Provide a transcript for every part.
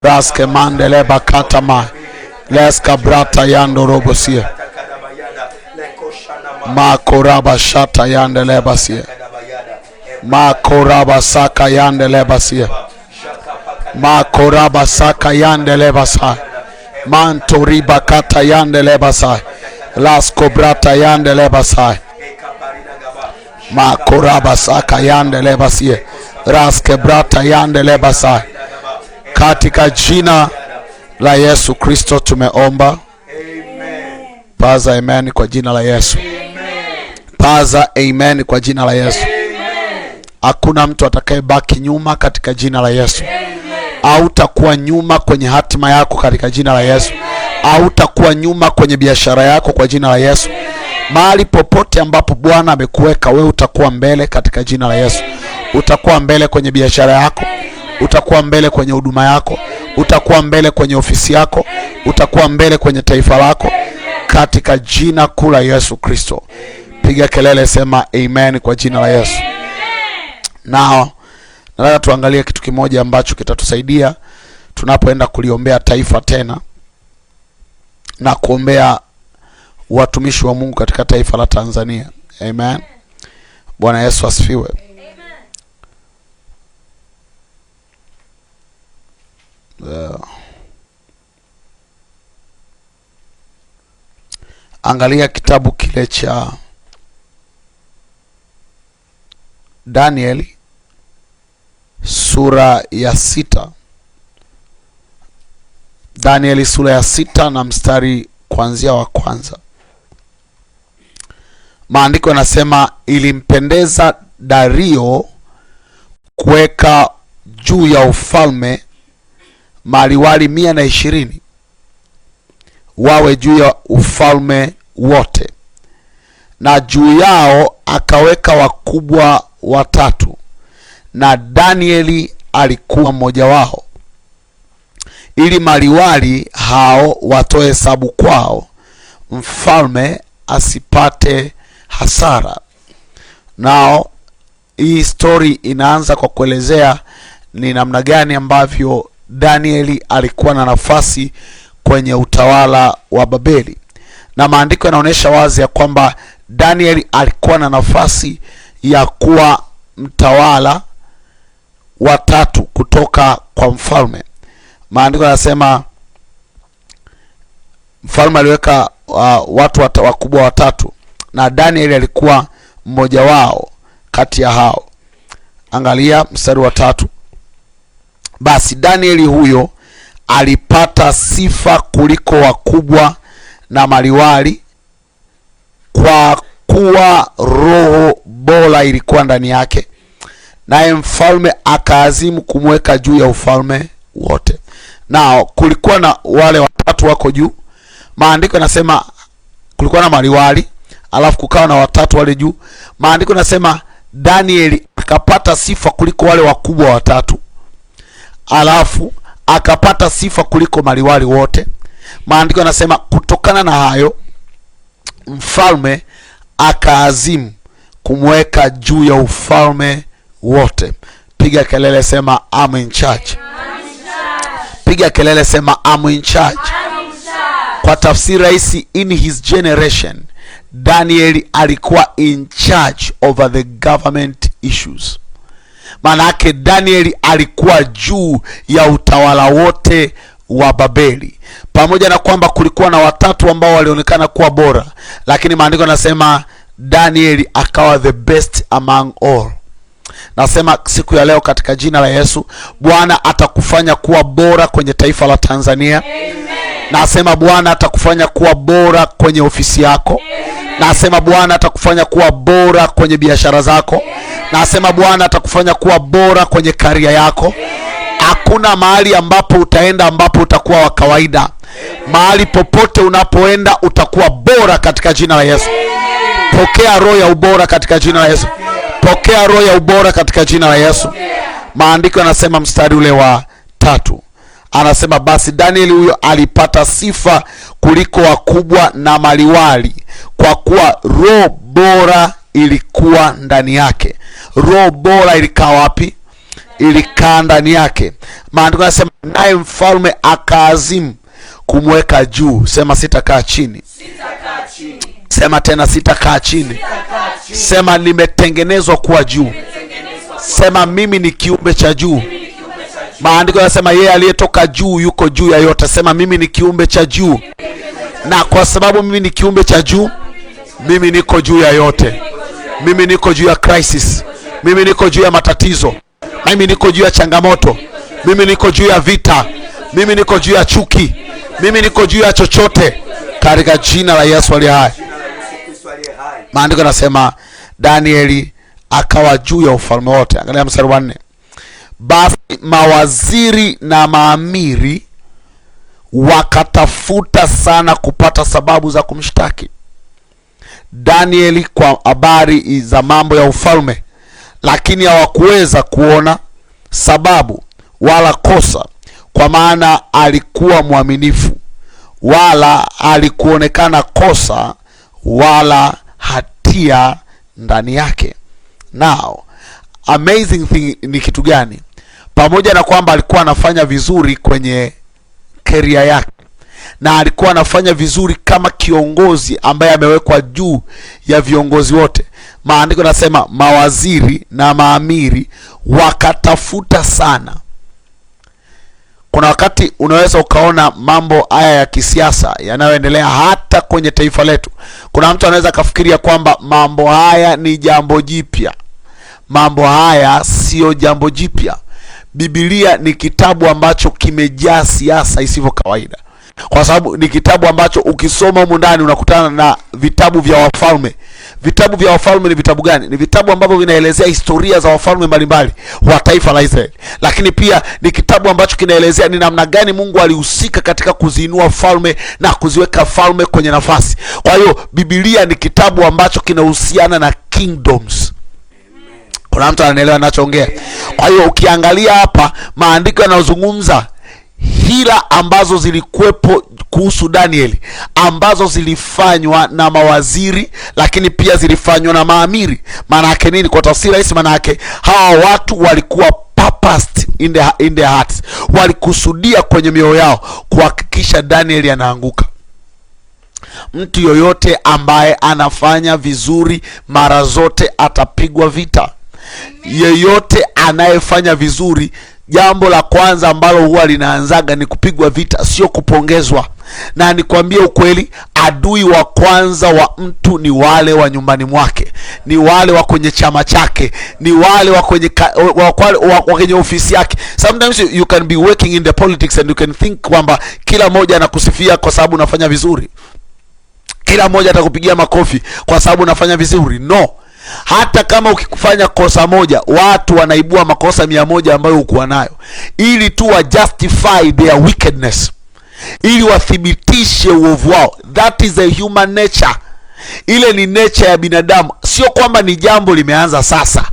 Raske mandele bakatama leska brata yando robosie makoraba shata yandele basie makoraba saka yandele basie makoraba saka yandele basai mantori bakata yandele basai lasko brata yandele basai makoraba saka yandele basie raske brata yandele basai. Katika jina la Yesu Kristo tumeomba. Amen. Paza amen kwa jina la Yesu. Amen. Paza amen kwa jina la Yesu. Amen. Hakuna mtu atakayebaki nyuma katika jina la Yesu. Hautakuwa nyuma kwenye hatima yako katika jina la Yesu. Hautakuwa nyuma kwenye biashara yako kwa jina la Yesu. Mahali popote ambapo Bwana amekuweka wewe utakuwa mbele katika jina la Yesu. Utakuwa mbele kwenye biashara yako. Utakuwa mbele kwenye huduma yako, utakuwa mbele kwenye ofisi yako, utakuwa mbele kwenye taifa lako katika jina kuu la Yesu Kristo. Piga kelele, sema amen kwa jina la Yesu. Nao nataka tuangalie kitu kimoja ambacho kitatusaidia tunapoenda kuliombea taifa tena na kuombea watumishi wa Mungu katika taifa la Tanzania. Amen. Bwana Yesu asifiwe. Angalia kitabu kile cha Danieli sura ya 6. Danieli sura ya 6 na mstari kuanzia wa kwanza. Maandiko yanasema, ilimpendeza Dario kuweka juu ya ufalme maliwali 120 wawe juu ya ufalme wote, na juu yao akaweka wakubwa 3, na Danieli alikuwa mmoja wao, ili maliwali hao watoe hesabu kwao, mfalme asipate hasara. Nao hii story inaanza kwa kuelezea ni namna gani ambavyo Danieli alikuwa na nafasi kwenye utawala wa Babeli. Na maandiko yanaonyesha wazi ya kwamba Danieli alikuwa na nafasi ya kuwa mtawala wa 3 kutoka kwa mfalme. Maandiko yanasema mfalme aliweka watu wakubwa 3 na Danieli alikuwa mmoja wao kati ya hao. Angalia mstari wa 3. Basi Danieli huyo alipata sifa kuliko wakubwa na maliwali, kwa kuwa roho bora ilikuwa ndani yake, naye mfalme akaazimu kumweka juu ya ufalme wote. Nao kulikuwa na wale 3 wako juu. Maandiko yanasema kulikuwa na maliwali, alafu kukawa na 3 wale juu. Maandiko yanasema Danieli akapata sifa kuliko wale wakubwa 3, alafu akapata sifa kuliko maliwali wote. Maandiko yanasema kutokana na hayo mfalme akaazimu kumweka juu ya ufalme wote. Piga kelele, sema I'm in charge. Piga kelele, sema I'm in charge. Kwa tafsiri rahisi, in his generation Daniel alikuwa in charge over the government issues. Maana yake Danieli alikuwa juu ya utawala wote wa Babeli. Pamoja na kwamba kulikuwa na 3 ambao walionekana kuwa bora, lakini maandiko yanasema Danieli akawa the best among all. Nasema siku ya leo katika jina la Yesu, Bwana atakufanya kuwa bora kwenye taifa la Tanzania. Amen. Nasema Bwana atakufanya kuwa bora kwenye ofisi yako. Amen. Nasema Bwana atakufanya kuwa bora kwenye biashara zako. Amen. Nasema Bwana atakufanya kuwa bora kwenye karia yako. Hakuna mahali ambapo utaenda ambapo utakuwa wa kawaida. Mahali popote unapoenda utakuwa bora katika jina la Yesu. Pokea roho ya ubora katika jina la Yesu. Pokea roho ya ubora katika jina la Yesu. Maandiko yanasema mstari ule wa 3. Anasema basi Danieli huyo alipata sifa kuliko wakubwa na maliwali, kwa kuwa roho bora ilikuwa ndani yake. Roho bora ilikaa wapi? ilikaa ndani yake. Maandiko yanasema naye mfalme akaazimu kumweka juu. Sema sitakaa chini. Sema tena sitakaa chini. Sema nimetengenezwa kuwa juu. Sema mimi ni kiumbe cha juu. Maandiko yanasema yeye aliyetoka juu yuko juu ya yote. Sema mimi ni kiumbe cha juu, na kwa sababu mimi ni kiumbe cha juu, mimi niko juu ya yote. Mimi niko juu ya crisis. Mimi niko juu ya matatizo. Mimi niko juu ya changamoto. Mimi niko juu ya vita. Mimi niko juu ya chuki. Mimi niko juu ya chochote katika jina la Yesu aliye hai. Maandiko yanasema Danieli akawa juu ya ufalme wote. Angalia mstari wa 4. Basi mawaziri na maamiri wakatafuta sana kupata sababu za kumshtaki Danieli kwa habari za mambo ya ufalme, lakini hawakuweza kuona sababu wala kosa, kwa maana alikuwa mwaminifu, wala alikuonekana kosa wala hatia ndani yake. Now, amazing thing ni kitu gani? Pamoja na kwamba alikuwa anafanya vizuri kwenye career yake, na alikuwa anafanya vizuri kama kiongozi ambaye amewekwa juu ya viongozi wote, maandiko nasema mawaziri na maamiri wakatafuta sana. Kuna wakati unaweza ukaona mambo haya ya kisiasa yanayoendelea hata kwenye taifa letu. Kuna mtu anaweza kafikiria kwamba mambo haya ni jambo jipya. Mambo haya sio jambo jipya. Biblia ni kitabu ambacho kimejaa siasa isivyo kawaida, kwa sababu ni kitabu ambacho ukisoma humu ndani unakutana na vitabu vya wafalme. Vitabu vya wafalme ni vitabu gani? Ni vitabu ambavyo vinaelezea historia za wafalme mbalimbali wa taifa la Israeli, lakini pia ni kitabu ambacho kinaelezea ni namna gani Mungu alihusika katika kuziinua falme na kuziweka falme kwenye nafasi. Kwa hiyo Biblia ni kitabu ambacho kinahusiana na kingdoms. Kuna mtu anaelewa ninachoongea? Kwa hiyo ukiangalia hapa maandiko yanazungumza hila ambazo zilikuwepo kuhusu Danieli, ambazo zilifanywa na mawaziri, lakini pia zilifanywa na maamiri. Maana yake nini? Kwa tafsiri rahisi, maana yake hawa watu walikuwa purposed in their hearts, walikusudia kwenye mioyo yao kuhakikisha Danieli anaanguka. Mtu yoyote ambaye anafanya vizuri mara zote atapigwa vita. Yeyote anayefanya vizuri, jambo la kwanza ambalo huwa linaanzaga ni kupigwa vita, sio kupongezwa. Na nikwambie ukweli, adui wa kwanza wa mtu ni wale wa nyumbani mwake, ni wale wa kwenye chama chake, ni wale wa kwenye ofisi yake. Sometimes you can be working in the politics and you can think kwamba kila mmoja anakusifia kwa sababu unafanya vizuri, kila mmoja atakupigia makofi kwa sababu unafanya vizuri. No. Hata kama ukifanya kosa moja, watu wanaibua makosa 100 ambayo ukuwa nayo, ili tu wa justify their wickedness, ili wathibitishe uovu wao. That is a human nature. Ile ni nature ya binadamu. Sio kwamba ni jambo limeanza sasa.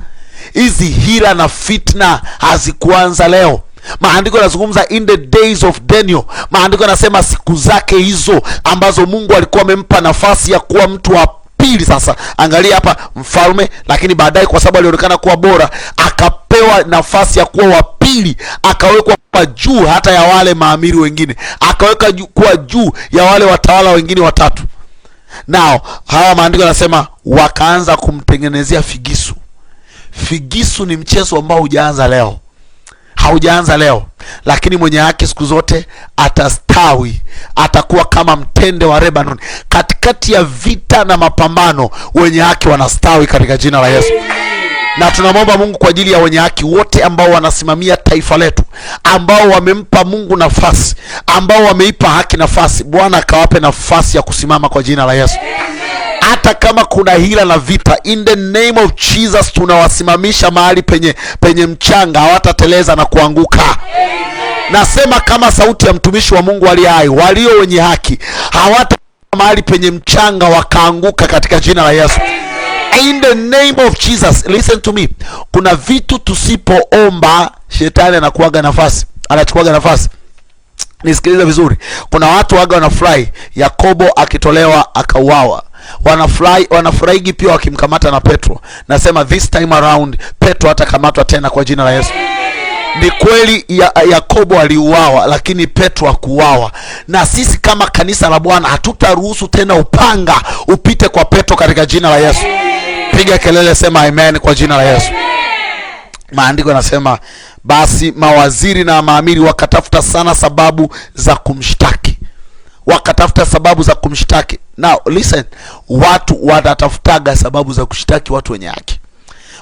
Hizi hila na fitna hazikuanza leo. Maandiko yanazungumza in the days of Daniel. Maandiko yanasema siku zake hizo ambazo Mungu alikuwa amempa nafasi ya kuwa mtu wa pili. Sasa angalia hapa, mfalme, lakini baadaye kwa sababu alionekana kuwa bora akapewa nafasi ya kuwa wa pili, akawekwa kwa juu hata ya wale maamiri wengine, akaweka kuwa juu ya wale watawala wengine watatu. Nao hawa maandiko yanasema wakaanza kumtengenezea figisu. Figisu ni mchezo ambao hujaanza leo. Haujaanza leo, lakini mwenye haki siku zote atastawi, atakuwa kama mtende wa Lebanon. Katikati ya vita na mapambano, wenye haki wanastawi katika jina la Yesu. Na tunamwomba Mungu kwa ajili ya wenye haki wote ambao wanasimamia taifa letu, ambao wamempa Mungu nafasi, ambao wameipa haki nafasi. Bwana akawape nafasi ya kusimama kwa jina la Yesu. Hata kama kuna hila na vita, in the name of Jesus tunawasimamisha mahali penye mchanga, hawatateleza na kuanguka. Nasema kama sauti ya mtumishi wa Mungu aliye hai, walio wenye haki hawata mahali penye mchanga wakaanguka katika jina la Yesu. In the name of Jesus. Listen to me. Kuna vitu tusipoomba shetani anachukuaga nafasi. Nisikilize vizuri. Kuna watu waga wanafurahi Yakobo akitolewa akauawa. Wanafurahi pia wakimkamata na Petro. Nasema this time around Petro hatakamatwa tena kwa jina la Yesu. Ni kweli Yakobo aliuawa, lakini Petro hakuuawa. Na sisi kama kanisa la Bwana hatutaruhusu tena upanga upite kwa Petro katika jina la Yesu. Piga kelele, sema amen kwa jina la Yesu. Maandiko yanasema basi mawaziri na maamiri wakatafuta sana sababu za kumshtaki. Wakatafuta sababu za kumshtaki. Now listen, watu wanatafutaga sababu za kushtaki watu wenye haki.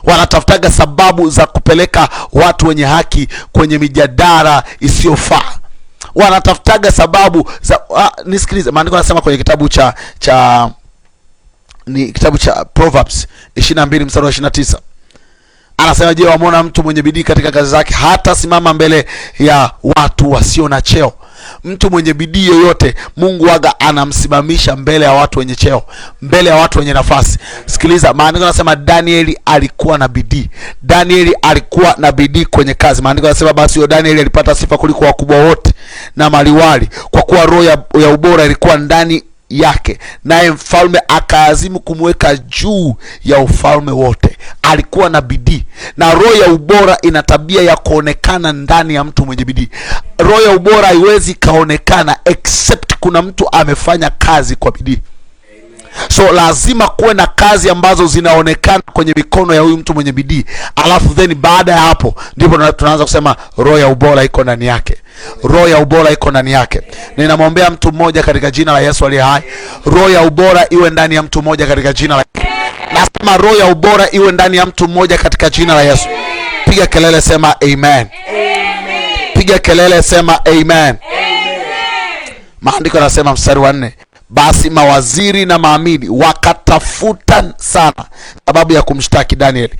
Wanatafutaga sababu za kupeleka watu wenye haki kwenye mijadala isiyofaa. Wanatafutaga sababu za nisikilize, maandiko yanasema kwenye kitabu cha Proverbs 22 mstari wa 29. Anasema, je, wamuona mtu mwenye bidii katika kazi zake hata simama mbele ya watu wasio na cheo? Mtu mwenye bidii yoyote Mungu waga anamsimamisha mbele ya watu wenye cheo, mbele ya watu wenye nafasi. Sikiliza, maandiko yanasema Danieli alikuwa na bidii. Danieli alikuwa na bidii kwenye kazi. Maandiko yanasema basi huyo Danieli alipata sifa kuliko wakubwa wote na maliwali, kwa kuwa roho ya ubora ilikuwa ndani yake, naye mfalme akaazimu kumweka juu ya ufalme wote. Alikuwa na bidii, na roho ya ubora ina tabia ya kuonekana ndani ya mtu mwenye bidii. Roho ya ubora haiwezi kaonekana except kuna mtu amefanya kazi kwa bidii. So lazima kuwe na kazi ambazo zinaonekana kwenye mikono ya huyu mtu mwenye bidii, alafu then baada ya hapo ndipo tunaanza kusema roho ya ubora iko ndani yake. Roho ya ubora iko ndani yake. Ninamwombea mtu mmoja katika jina la Yesu aliye hai, roho ya ubora iwe ndani ya mtu mmoja katika jina la Yesu. Nasema roho ya ubora iwe ndani ya mtu mmoja katika jina la Yesu. Piga kelele, sema amen. Piga kelele, sema amen. Maandiko yanasema mstari wa 4, basi mawaziri na maamiri wakatafuta sana sababu ya kumshtaki Danieli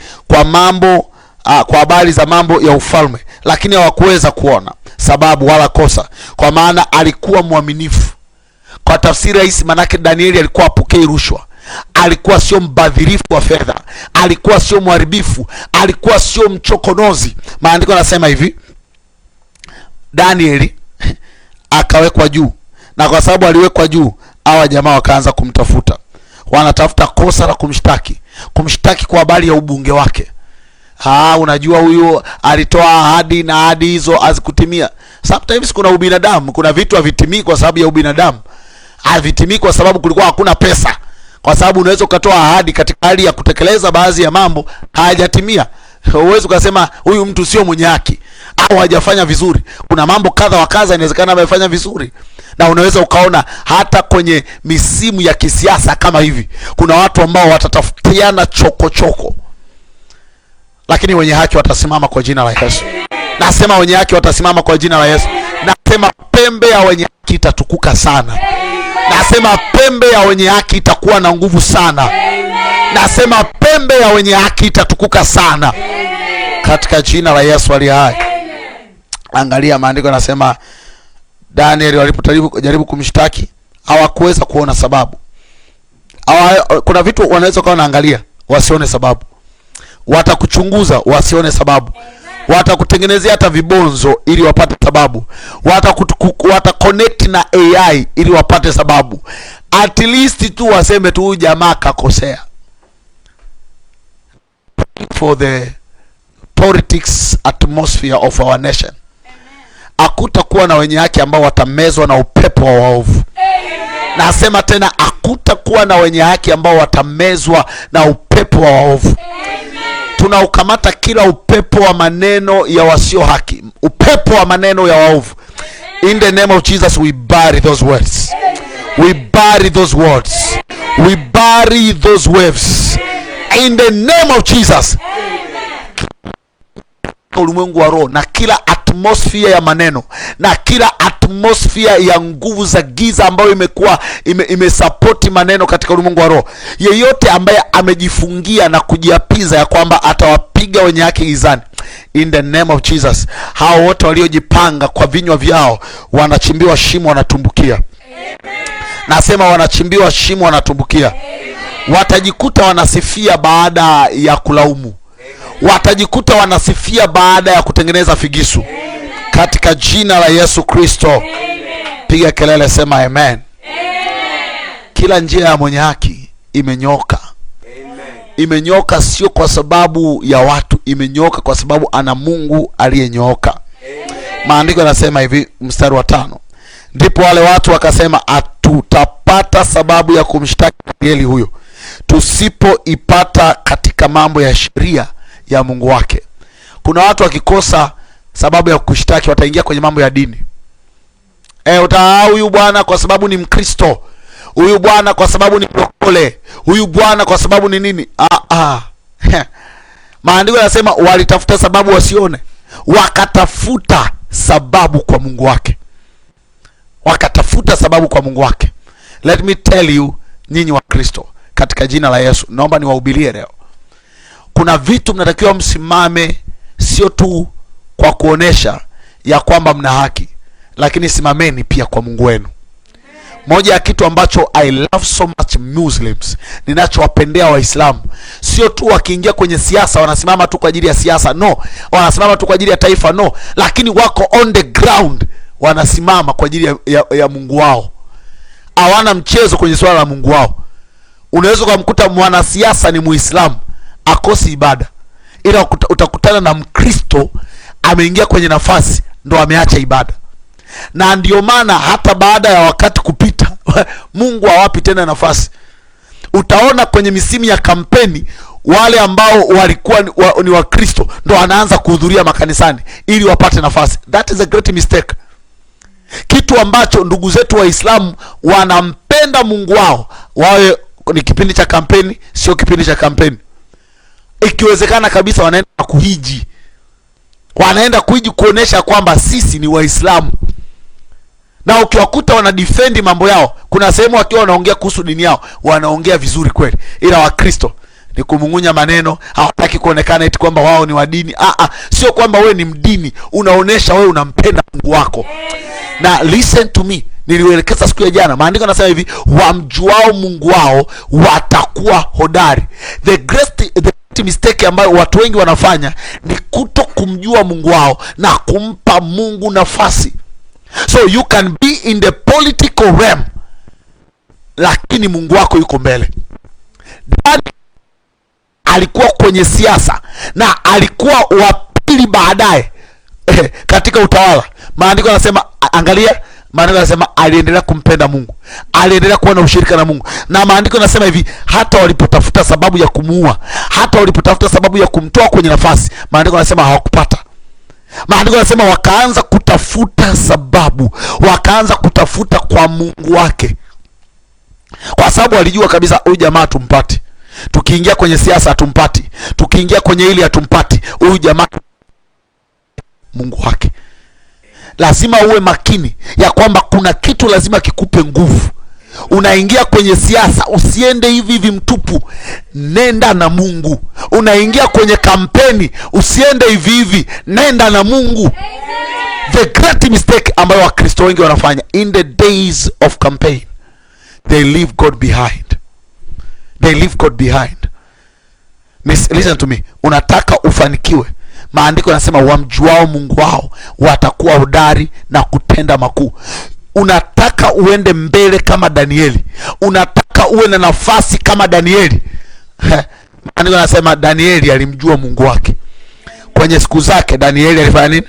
kwa habari za mambo ya ufalme, lakini hawakuweza kuona sababu wala kosa, kwa maana alikuwa mwaminifu. Kwa tafsiri rahisi, manake Danieli alikuwa apokei rushwa, alikuwa sio mbadhirifu wa fedha, alikuwa sio mharibifu, alikuwa sio mchokonozi. Maandiko yanasema hivi, Danieli akawekwa juu, na kwa sababu aliwekwa juu, hawa jamaa wakaanza kumtafuta. Wanatafuta kosa la kumshtaki kwa habari ya ubunge wake. Unajua huyu alitoa ahadi na ahadi hizo hazikutimia. Sometimes kuna ubinadamu, kuna vitu havitimii kwa sababu ya ubinadamu. Havitimii kwa sababu kulikuwa hakuna pesa. Kwa sababu unaweza ukatoa ahadi katika hali ya kutekeleza baadhi ya mambo hayajatimia. Uwezo ukasema huyu mtu sio mwenye haki au hajafanya vizuri. Kuna mambo kadha wa kadha inawezekana amefanya vizuri. Na unaweza ukaona hata kwenye misimu ya kisiasa kama hivi, kuna watu ambao watatafutiana choko. Lakini wenye haki watasimama kwa jina la Yesu. Nasema wenye haki watasimama kwa jina la Yesu. Nasema pembe ya wenye haki itatukuka sana. Nasema pembe ya wenye haki itakuwa na nguvu sana. Nasema pembe ya wenye haki itatukuka sana. Katika jina la Yesu aliye hai. Angalia maandiko yanasema Danieli walipojaribu kumshtaki hawakuweza kuona sababu. Kuna vitu wanaweza kuwa wanaangalia wasione sababu. Watakuchunguza wasione sababu. Watakutengenezea hata vibonzo ili wapate sababu. Wataconnect na AI ili wapate sababu. At least tu waseme tu huyu jamaa kakosea. For the politics atmosphere of our nation. Hakutakuwa na wenye haki ambao watamezwa na upepo wa waovu. Nasema tena, hakutakuwa na wenye haki ambao watamezwa na upepo wa waovu. Tunaukamata kila upepo wa maneno ya wasio haki, upepo wa maneno ya waovu. In the name of Jesus, we bury those words. We bury those words. We bury those waves. In the name of Jesus. Ulimwengu wa roho na kila atmosphere ya maneno na kila atmosphere ya nguvu za giza ambayo imekuwa imesupporti maneno katika ulimwengu wa roho, yeyote ambaye amejifungia na kujiapiza ya kwamba atawapiga wenye haki gizani, in the name of Jesus, hao wote waliojipanga kwa vinywa vyao wanachimbiwa shimo, wanatumbukia. Nasema wanachimbiwa shimo, wanatumbukia. Watajikuta wanasifia baada ya kulaumu. Watajikuta wanasifia baada ya kutengeneza figisu. Katika jina la Yesu Kristo. Piga kelele, sema amen. Kila njia ya mwenye haki imenyoka. Imenyooka sio kwa sababu ya watu, imenyooka kwa sababu ana Mungu aliyenyooka. Maandiko yanasema hivi, mstari wa 5, ndipo wale watu wakasema, hatutapata sababu ya kumshtaki Danieli huyo tusipoipata katika mambo ya sheria ya Mungu wake. Kuna watu wakikosa sababu ya kushtaki wataingia kwenye mambo ya dini. Huyu bwana kwa sababu ni Mkristo, huyu bwana kwa sababu ni mlokole, huyu bwana kwa sababu ni nini. Maandiko yanasema walitafuta sababu wasione, wakatafuta sababu kwa Mungu wake, wakatafuta sababu kwa Mungu wake. Let me tell you, nyinyi wa Kristo, katika jina la Yesu, naomba niwahubirie leo. Kuna vitu mnatakiwa msimame, sio tu kwa kuonesha ya kwamba mna haki, lakini simameni pia kwa Mungu wenu. Moja ya kitu ambacho I love so much Muslims, ninachowapendea Waislamu, sio tu wakiingia kwenye siasa wanasimama tu kwa ajili ya siasa, no, wanasimama tu kwa ajili ya taifa, no, lakini wako on the ground, wanasimama kwa ajili ya Mungu wao. Hawana mchezo kwenye swala la Mungu wao. Unaweza kumkuta mwanasiasa ni Muislamu akosi ibada, ila utakutana na Mkristo ameingia kwenye nafasi ndo ameacha ibada. Na ndio maana hata baada ya wakati kupita Mungu hawapi tena nafasi. Utaona kwenye misimu ya kampeni wale ambao walikuwa ni Wakristo ndo wanaanza kuhudhuria makanisani ili wapate nafasi. That is a great mistake. Kitu ambacho ndugu zetu Waislamu wanampenda Mungu wao, wawe ni kipindi cha kampeni, sio kipindi cha kampeni, ikiwezekana kabisa wanaenda kuhiji, wanaenda kuhiji kuonesha kwamba sisi ni Waislamu. Na ukiwakuta wana defend mambo yao, kuna sehemu wakiwa wanaongea kuhusu dini yao wanaongea vizuri kweli, ila Wakristo ni kumung'unya maneno, hawataki kuonekana eti kwamba wao ni wa dini. Sio kwamba wewe ni mdini, unaonesha wewe unampenda Mungu wako. Na listen to me, nilielekeza siku ya jana, maandiko yanasema hivi, wamjuao Mungu wao watakuwa hodari. The great mistake ambayo watu wengi wanafanya ni kuto kumjua Mungu wao na kumpa Mungu nafasi. So you can be in the political realm, lakini Mungu wako yuko mbele. Daniel alikuwa kwenye siasa na alikuwa wa pili baadaye katika utawala. Maandiko yanasema, angalia, maandiko yanasema aliendelea kumpenda Mungu, aliendelea kuwa na ushirika na Mungu. Na maandiko yanasema hivi, hata walipotafuta sababu ya kumuua, hata walipotafuta sababu ya kumtoa kwenye nafasi, maandiko yanasema hawakupata. Maandiko yanasema wakaanza kutafuta sababu, wakaanza kutafuta kwa Mungu wake, kwa sababu walijua kabisa huyu jamaa tumpati. Tukiingia kwenye siasa hatumpati, tukiingia kwenye hili hatumpati, huyu jamaa Mungu wake. Lazima uwe makini ya kwamba kuna kitu lazima kikupe nguvu. Unaingia kwenye siasa, usiende hivi hivi mtupu, nenda na Mungu. Unaingia kwenye kampeni, usiende hivi hivi, nenda na Mungu. The great mistake ambayo Wakristo wengi wanafanya in the days of campaign, they leave God behind. They leave God behind. Listen to me, unataka ufanikiwe, maandiko yanasema wamjuao Mungu wao watakuwa hodari na kutenda makuu. Unataka uende mbele kama Danieli, unataka uwe na nafasi kama Danieli. Maandiko yanasema Danieli alimjua Mungu wake. Kwenye siku zake Danieli alifanya nini?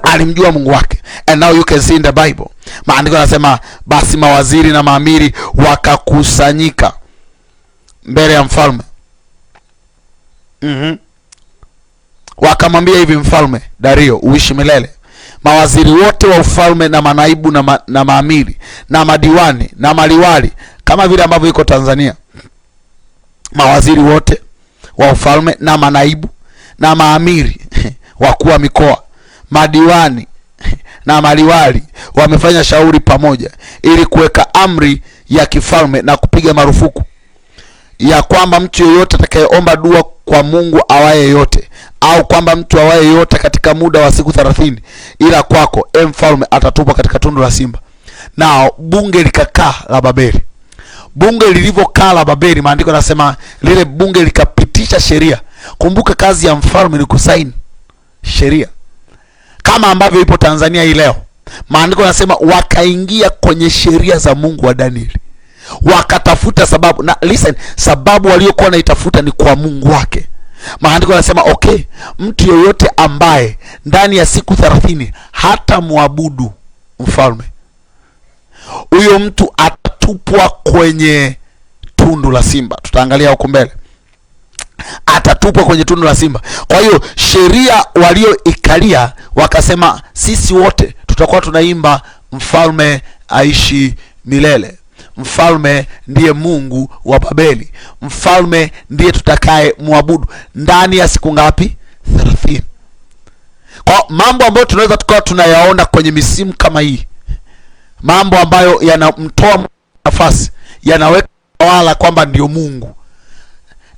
Alimjua Mungu wake. And now you can see in the Bible, maandiko yanasema basi mawaziri na maamiri wakakusanyika mbele ya mfalme. Wakamwambia hivi, mfalme Dario, uishi milele. Mawaziri wote wa ufalme na manaibu na maamiri na madiwani na maliwali, kama vile ambavyo iko Tanzania, mawaziri wote wa ufalme na manaibu na maamiri, wakuu wa mikoa, madiwani na maliwali wamefanya shauri pamoja ili kuweka amri ya kifalme na kupiga marufuku ya kwamba mtu yeyote atakayeomba dua kwa Mungu awaye yote, au kwamba mtu awaye yote katika muda wa siku 30 ila kwako, mfalme, atatupwa katika tundu la simba. Nao bunge likakaa la Babeli. Bunge lilivyokaa la Babeli, maandiko yanasema lile bunge likapitisha sheria. Kumbuka kazi ya mfalme ni kusaini sheria, kama ambavyo ipo Tanzania hii leo. Maandiko yanasema wakaingia kwenye sheria za Mungu wa Danieli, wakatafuta sababu. Na listen, sababu waliokuwa wanaitafuta ni kwa Mungu wake. Maandiko yanasema okay, mtu yoyote ambaye ndani ya siku 30 hata muabudu mfalme, huyo mtu atatupwa kwenye tundu la simba. Tutaangalia huko mbele, atatupwa kwenye tundu la simba. Kwa hiyo sheria walioikalia wakasema, sisi wote tutakuwa tunaimba mfalme aishi milele, mfalme ndiye Mungu wa Babeli, mfalme ndiye tutakaye muabudu ndani ya siku ngapi? 30. Kwa mambo ambayo tunaweza tukawa tunayaona kwenye misimu kama hii, mambo ambayo yanamtoa nafasi, yanaweka wala kwamba ndio Mungu.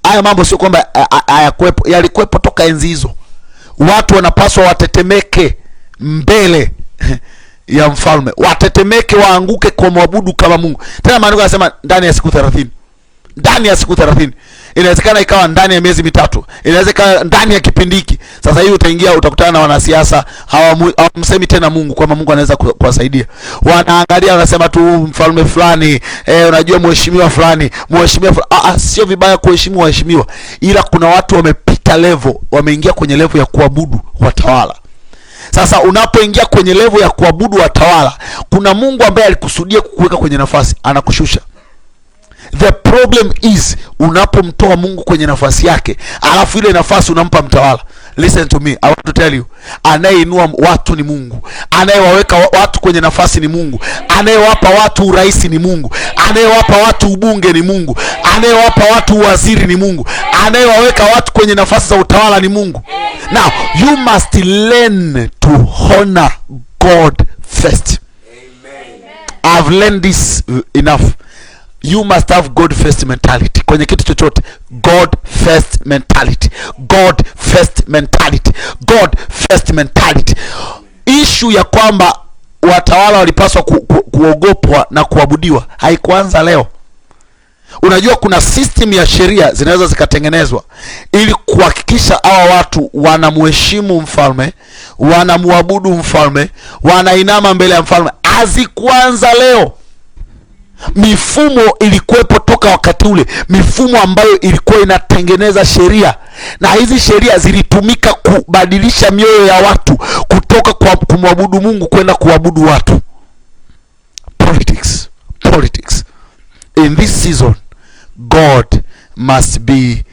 Haya mambo sio kwamba hayakuepo, yalikuepo toka enzi hizo. Watu wanapaswa watetemeke mbele ya mfalme, watetemeke, waanguke kwa muabudu kama Mungu. Tena maandiko yanasema ndani ya siku 30. Ndani ya siku 30. Inawezekana ikawa ndani ya miezi mitatu, inawezekana ndani ya kipindi hiki. Sasa hivi utaingia utakutana na wanasiasa hawamsemi tena Mungu kwamba Mungu anaweza kuwasaidia. Wanaangalia wanasema tu mfalme fulani, unajua mheshimiwa fulani, mheshimiwa fulani. Sio vibaya kuheshimu waheshimiwa, ila kuna watu wamepita level, wameingia kwenye level ya kuabudu watawala. Sasa unapoingia kwenye level ya kuabudu watawala, kuna Mungu ambaye alikusudia kukuweka kwenye nafasi, anakushusha. The problem is unapomtoa Mungu kwenye nafasi yake, alafu ile nafasi unampa mtawala. Listen to me, I want to tell you, anayeinua watu ni Mungu, anayewaweka watu kwenye nafasi ni Mungu, anayewapa watu urais ni Mungu, anayewapa watu ubunge ni Mungu, anayewapa watu waziri ni Mungu, anayewaweka watu kwenye nafasi za utawala ni Mungu. Now you must learn to honor God first. I've learned this enough. You must have God first mentality kwenye kitu chochote. God first mentality, God first mentality, God first mentality. Issue ya kwamba watawala walipaswa kuogopwa na kuabudiwa haikuanza leo. Unajua kuna system ya sheria zinaweza zikatengenezwa ili kuhakikisha hawa watu wanamheshimu mfalme, wanamuabudu mfalme, wanainama mbele ya mfalme. Hazikuanza leo. Mifumo ilikuwepo toka wakati ule, mifumo ambayo ilikuwa inatengeneza sheria, na hizi sheria zilitumika kubadilisha mioyo ya watu kutoka kwa kumwabudu Mungu kwenda kuabudu watu. Politics. In this season, God must be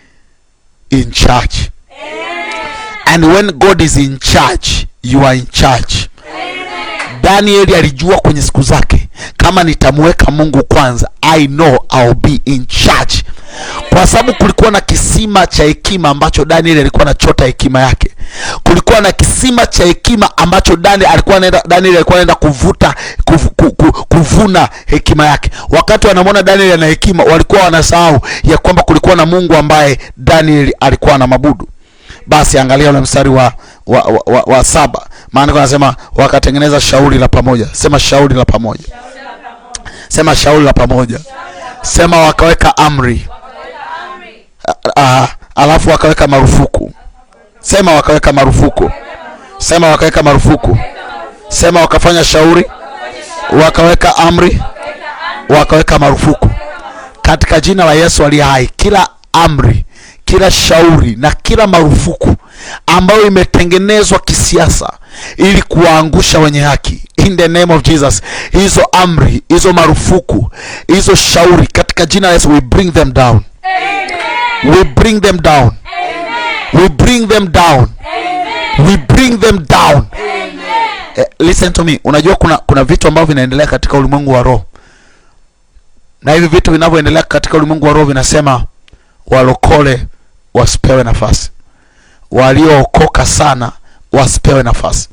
in charge. And when God is in charge, you are in charge. Danieli alijua kwenye siku zake, kama nitamweka Mungu kwanza, I know I'll be in charge. Kwa sababu kulikuwa na kisima cha hekima ambacho Danieli alikuwa anachota hekima yake. Kulikuwa na kisima cha hekima ambacho Danieli alikuwa anaenda kuvuna hekima yake. Wakati wanamwona Danieli ana hekima, walikuwa wanasahau ya kwamba kulikuwa na Mungu ambaye Danieli alikuwa anamwabudu. Basi angalia ule mstari wa 7. Maana anasema wakatengeneza shauri la pamoja. Sema shauri la pamoja. Sema shauri la pamoja. Sema wakaweka amri. Alafu wakaweka marufuku. Sema wakaweka marufuku. Sema wakaweka marufuku. Sema wakafanya shauri, wakaweka amri, wakaweka marufuku. Katika jina la Yesu aliye hai, kila amri, kila shauri na kila marufuku ambayo imetengenezwa kisiasa ili kuwaangusha wenye haki, in the name of Jesus, hizo amri, hizo marufuku, hizo shauri, katika jina la Yesu, we bring them down. Amen. We bring them down. Amen. We bring them down. Amen. We bring them down. Amen. Listen to me. Unajua kuna vitu ambavyo vinaendelea katika ulimwengu wa roho, na hivi vitu vinavyoendelea katika ulimwengu wa roho vinasema walokole wasipewe nafasi, waliookoka sana wasipewe nafasi,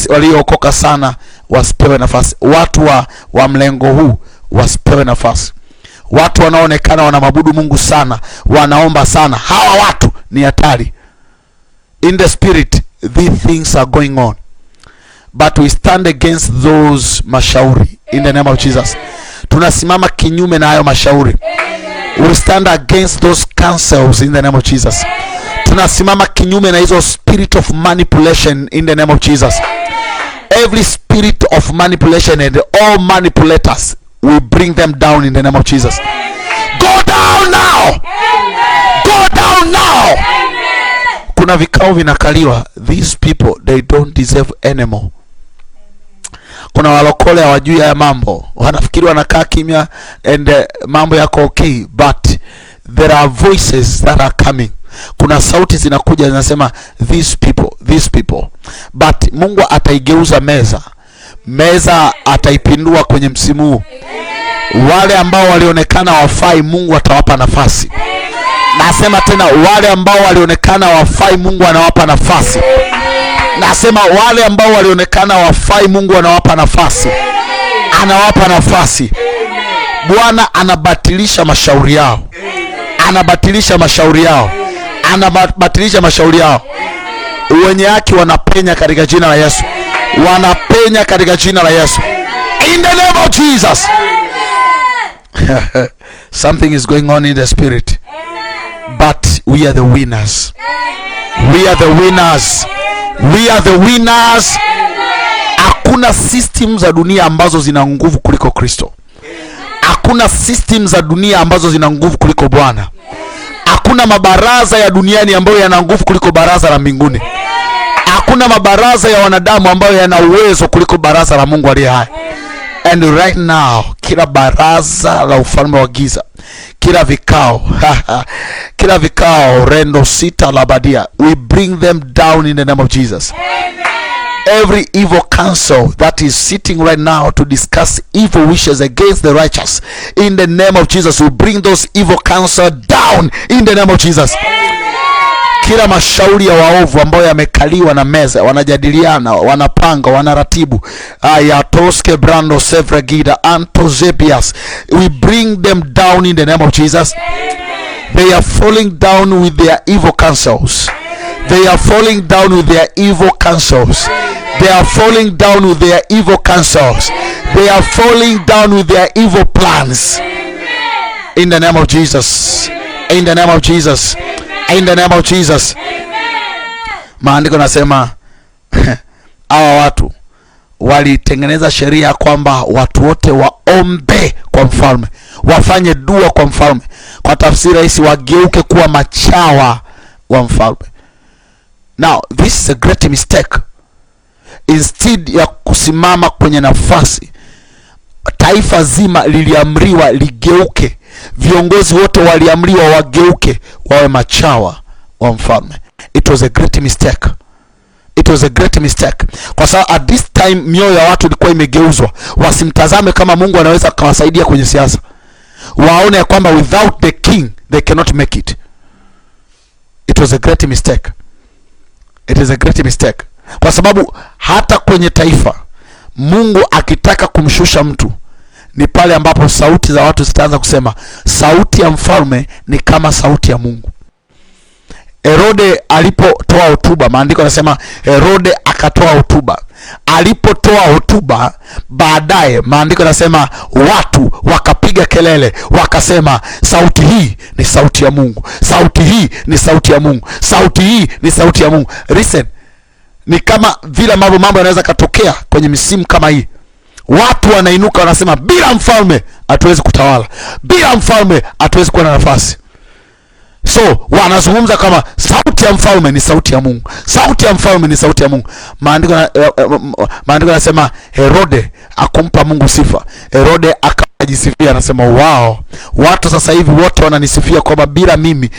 waliookoka sana wasipewe nafasi, watu wa mlengo huu wasipewe nafasi, watu wanaoonekana wanamwabudu Mungu sana, wanaomba sana, hawa watu ni hatari. In the spirit these things are going on, but we stand against those mashauri in the name of Jesus. Tunasimama kinyume na hayo mashauri. We stand against those counsels in the name of Jesus. Tunasimama kinyume na hizo spirit of manipulation in the name of Jesus. Every spirit of manipulation and all manipulators we bring them down in the name of Jesus. Go down now. Go down now. Kuna vikao vinakaliwa, these people they don't deserve anymore. Kuna walokole hawajui ya mambo, wanafikiri wanakaa kimya and mambo yako okay, but there are voices that are coming. Kuna sauti zinakuja zinasema these people, but Mungu ataigeuza meza ataipindua kwenye msimu huu. Wale ambao walionekana wafai, Mungu atawapa nafasi. Nasema tena, wale ambao walionekana wafai, Mungu anawapa nafasi. Nasema wale ambao walionekana wafai, Mungu anawapa nafasi. Anawapa nafasi. Bwana anabatilisha mashauri yao. Anabatilisha mashauri yao. Anabatilisha mashauri yao. Wenye haki wanapenya katika jina la Yesu. Wanapenya katika jina la Yesu. In the name of Jesus. Something is going on in the spirit. But we are the winners. We are the winners. We are the winners. Hakuna system za dunia ambazo zina nguvu kuliko Kristo. Hakuna system za dunia ambazo zina nguvu kuliko Bwana. Hakuna mabaraza ya duniani ambayo yana nguvu kuliko baraza la mbinguni. Hakuna mabaraza ya wanadamu ambayo yana uwezo kuliko baraza la Mungu aliye hai. And right now, kila baraza la ufalme wa giza, kila vikao rendo sita labadia, we bring them down in the name of Jesus. Every evil council that is sitting right now to discuss evil wishes against the righteous, in the name of Jesus, we bring those evil council down in the name of Jesus. Kila mashauri ya waovu ambayo yamekaliwa na meza, wanajadiliana, wanapanga, wanaratibu, ayatoske brando sevragida antozebias, we bring them down in the name of Jesus. They are falling down with their evil counsels. They are falling down with their evil counsels. They are falling down with their evil counsels. They are falling down with their evil plans. In the name of Jesus. In the name of Jesus. In the name of Jesus. Maandiko nasema hawa watu walitengeneza sheria kwamba watu wote waombe kwa mfalme, wafanye dua kwa mfalme. Kwa tafsiri rahisi, wageuke kuwa machawa wa mfalme. Now this is a great mistake. Instead ya kusimama kwenye nafasi, taifa zima liliamriwa ligeuke. Viongozi wote waliamriwa wageuke wawe machawa wa mfalme. It was a great mistake. It was a great mistake. Kwa sababu at this time mioyo ya watu ilikuwa imegeuzwa. Wasimtazame kama Mungu anaweza kuwasaidia kwenye siasa. Waone kwamba without the king they cannot make it. It was a great mistake. It is a great mistake. Kwa sababu hata kwenye taifa, Mungu akitaka kumshusha mtu, ni pale ambapo sauti za watu zitaanza kusema sauti ya mfalme ni kama sauti ya Mungu. Herode alipotoa hotuba, maandiko yanasema Herode akatoa hotuba. Alipotoa hotuba, baadaye maandiko yanasema watu wakapiga kelele, wakasema sauti hii ni sauti ya Mungu. Sauti hii ni sauti ya Mungu. Sauti hii ni sauti ya Mungu. Listen, ni kama vile mambo yanaweza katokea kwenye misimu kama hii. Watu wanainuka wanasema bila mfalme hatuwezi kutawala. Bila mfalme hatuwezi kuwa na nafasi. So wanazungumza kama sauti ya mfalme ni sauti ya Mungu. Sauti ya mfalme ni sauti ya Mungu. Maandiko yanasema Herode akumpa Mungu sifa. Herode akajisifia, anasema wow, watu sasa hivi wote wananisifia kwamba bila mimi.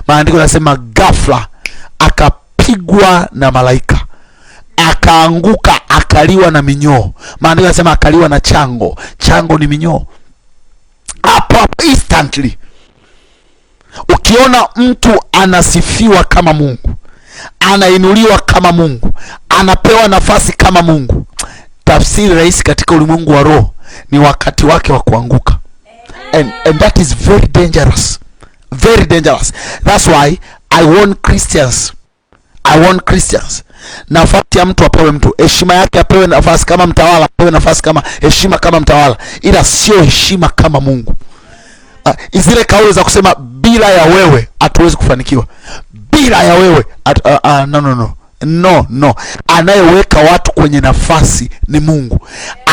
Maandiko yanasema ghafla akapigwa na malaika, akaanguka, akaliwa na minyoo. Maandiko yanasema akaliwa na chango. Chango ni minyoo. Hapo instantly. Ukiona mtu anasifiwa kama Mungu, anainuliwa kama Mungu, anapewa nafasi kama Mungu, tafsiri rahisi katika ulimwengu wa roho ni wakati wake wa kuanguka. And that is very dangerous. Very dangerous. That's why I want Christians. Nafasi ya mtu apewe mtu. Heshima yake apewe nafasi kama mtawala, apewe nafasi kama heshima kama mtawala. Ila sio heshima kama Mungu. Zile kauli za kusema bila ya wewe hatuwezi kufanikiwa. Bila ya wewe no. No. Anayeweka watu kwenye nafasi ni Mungu.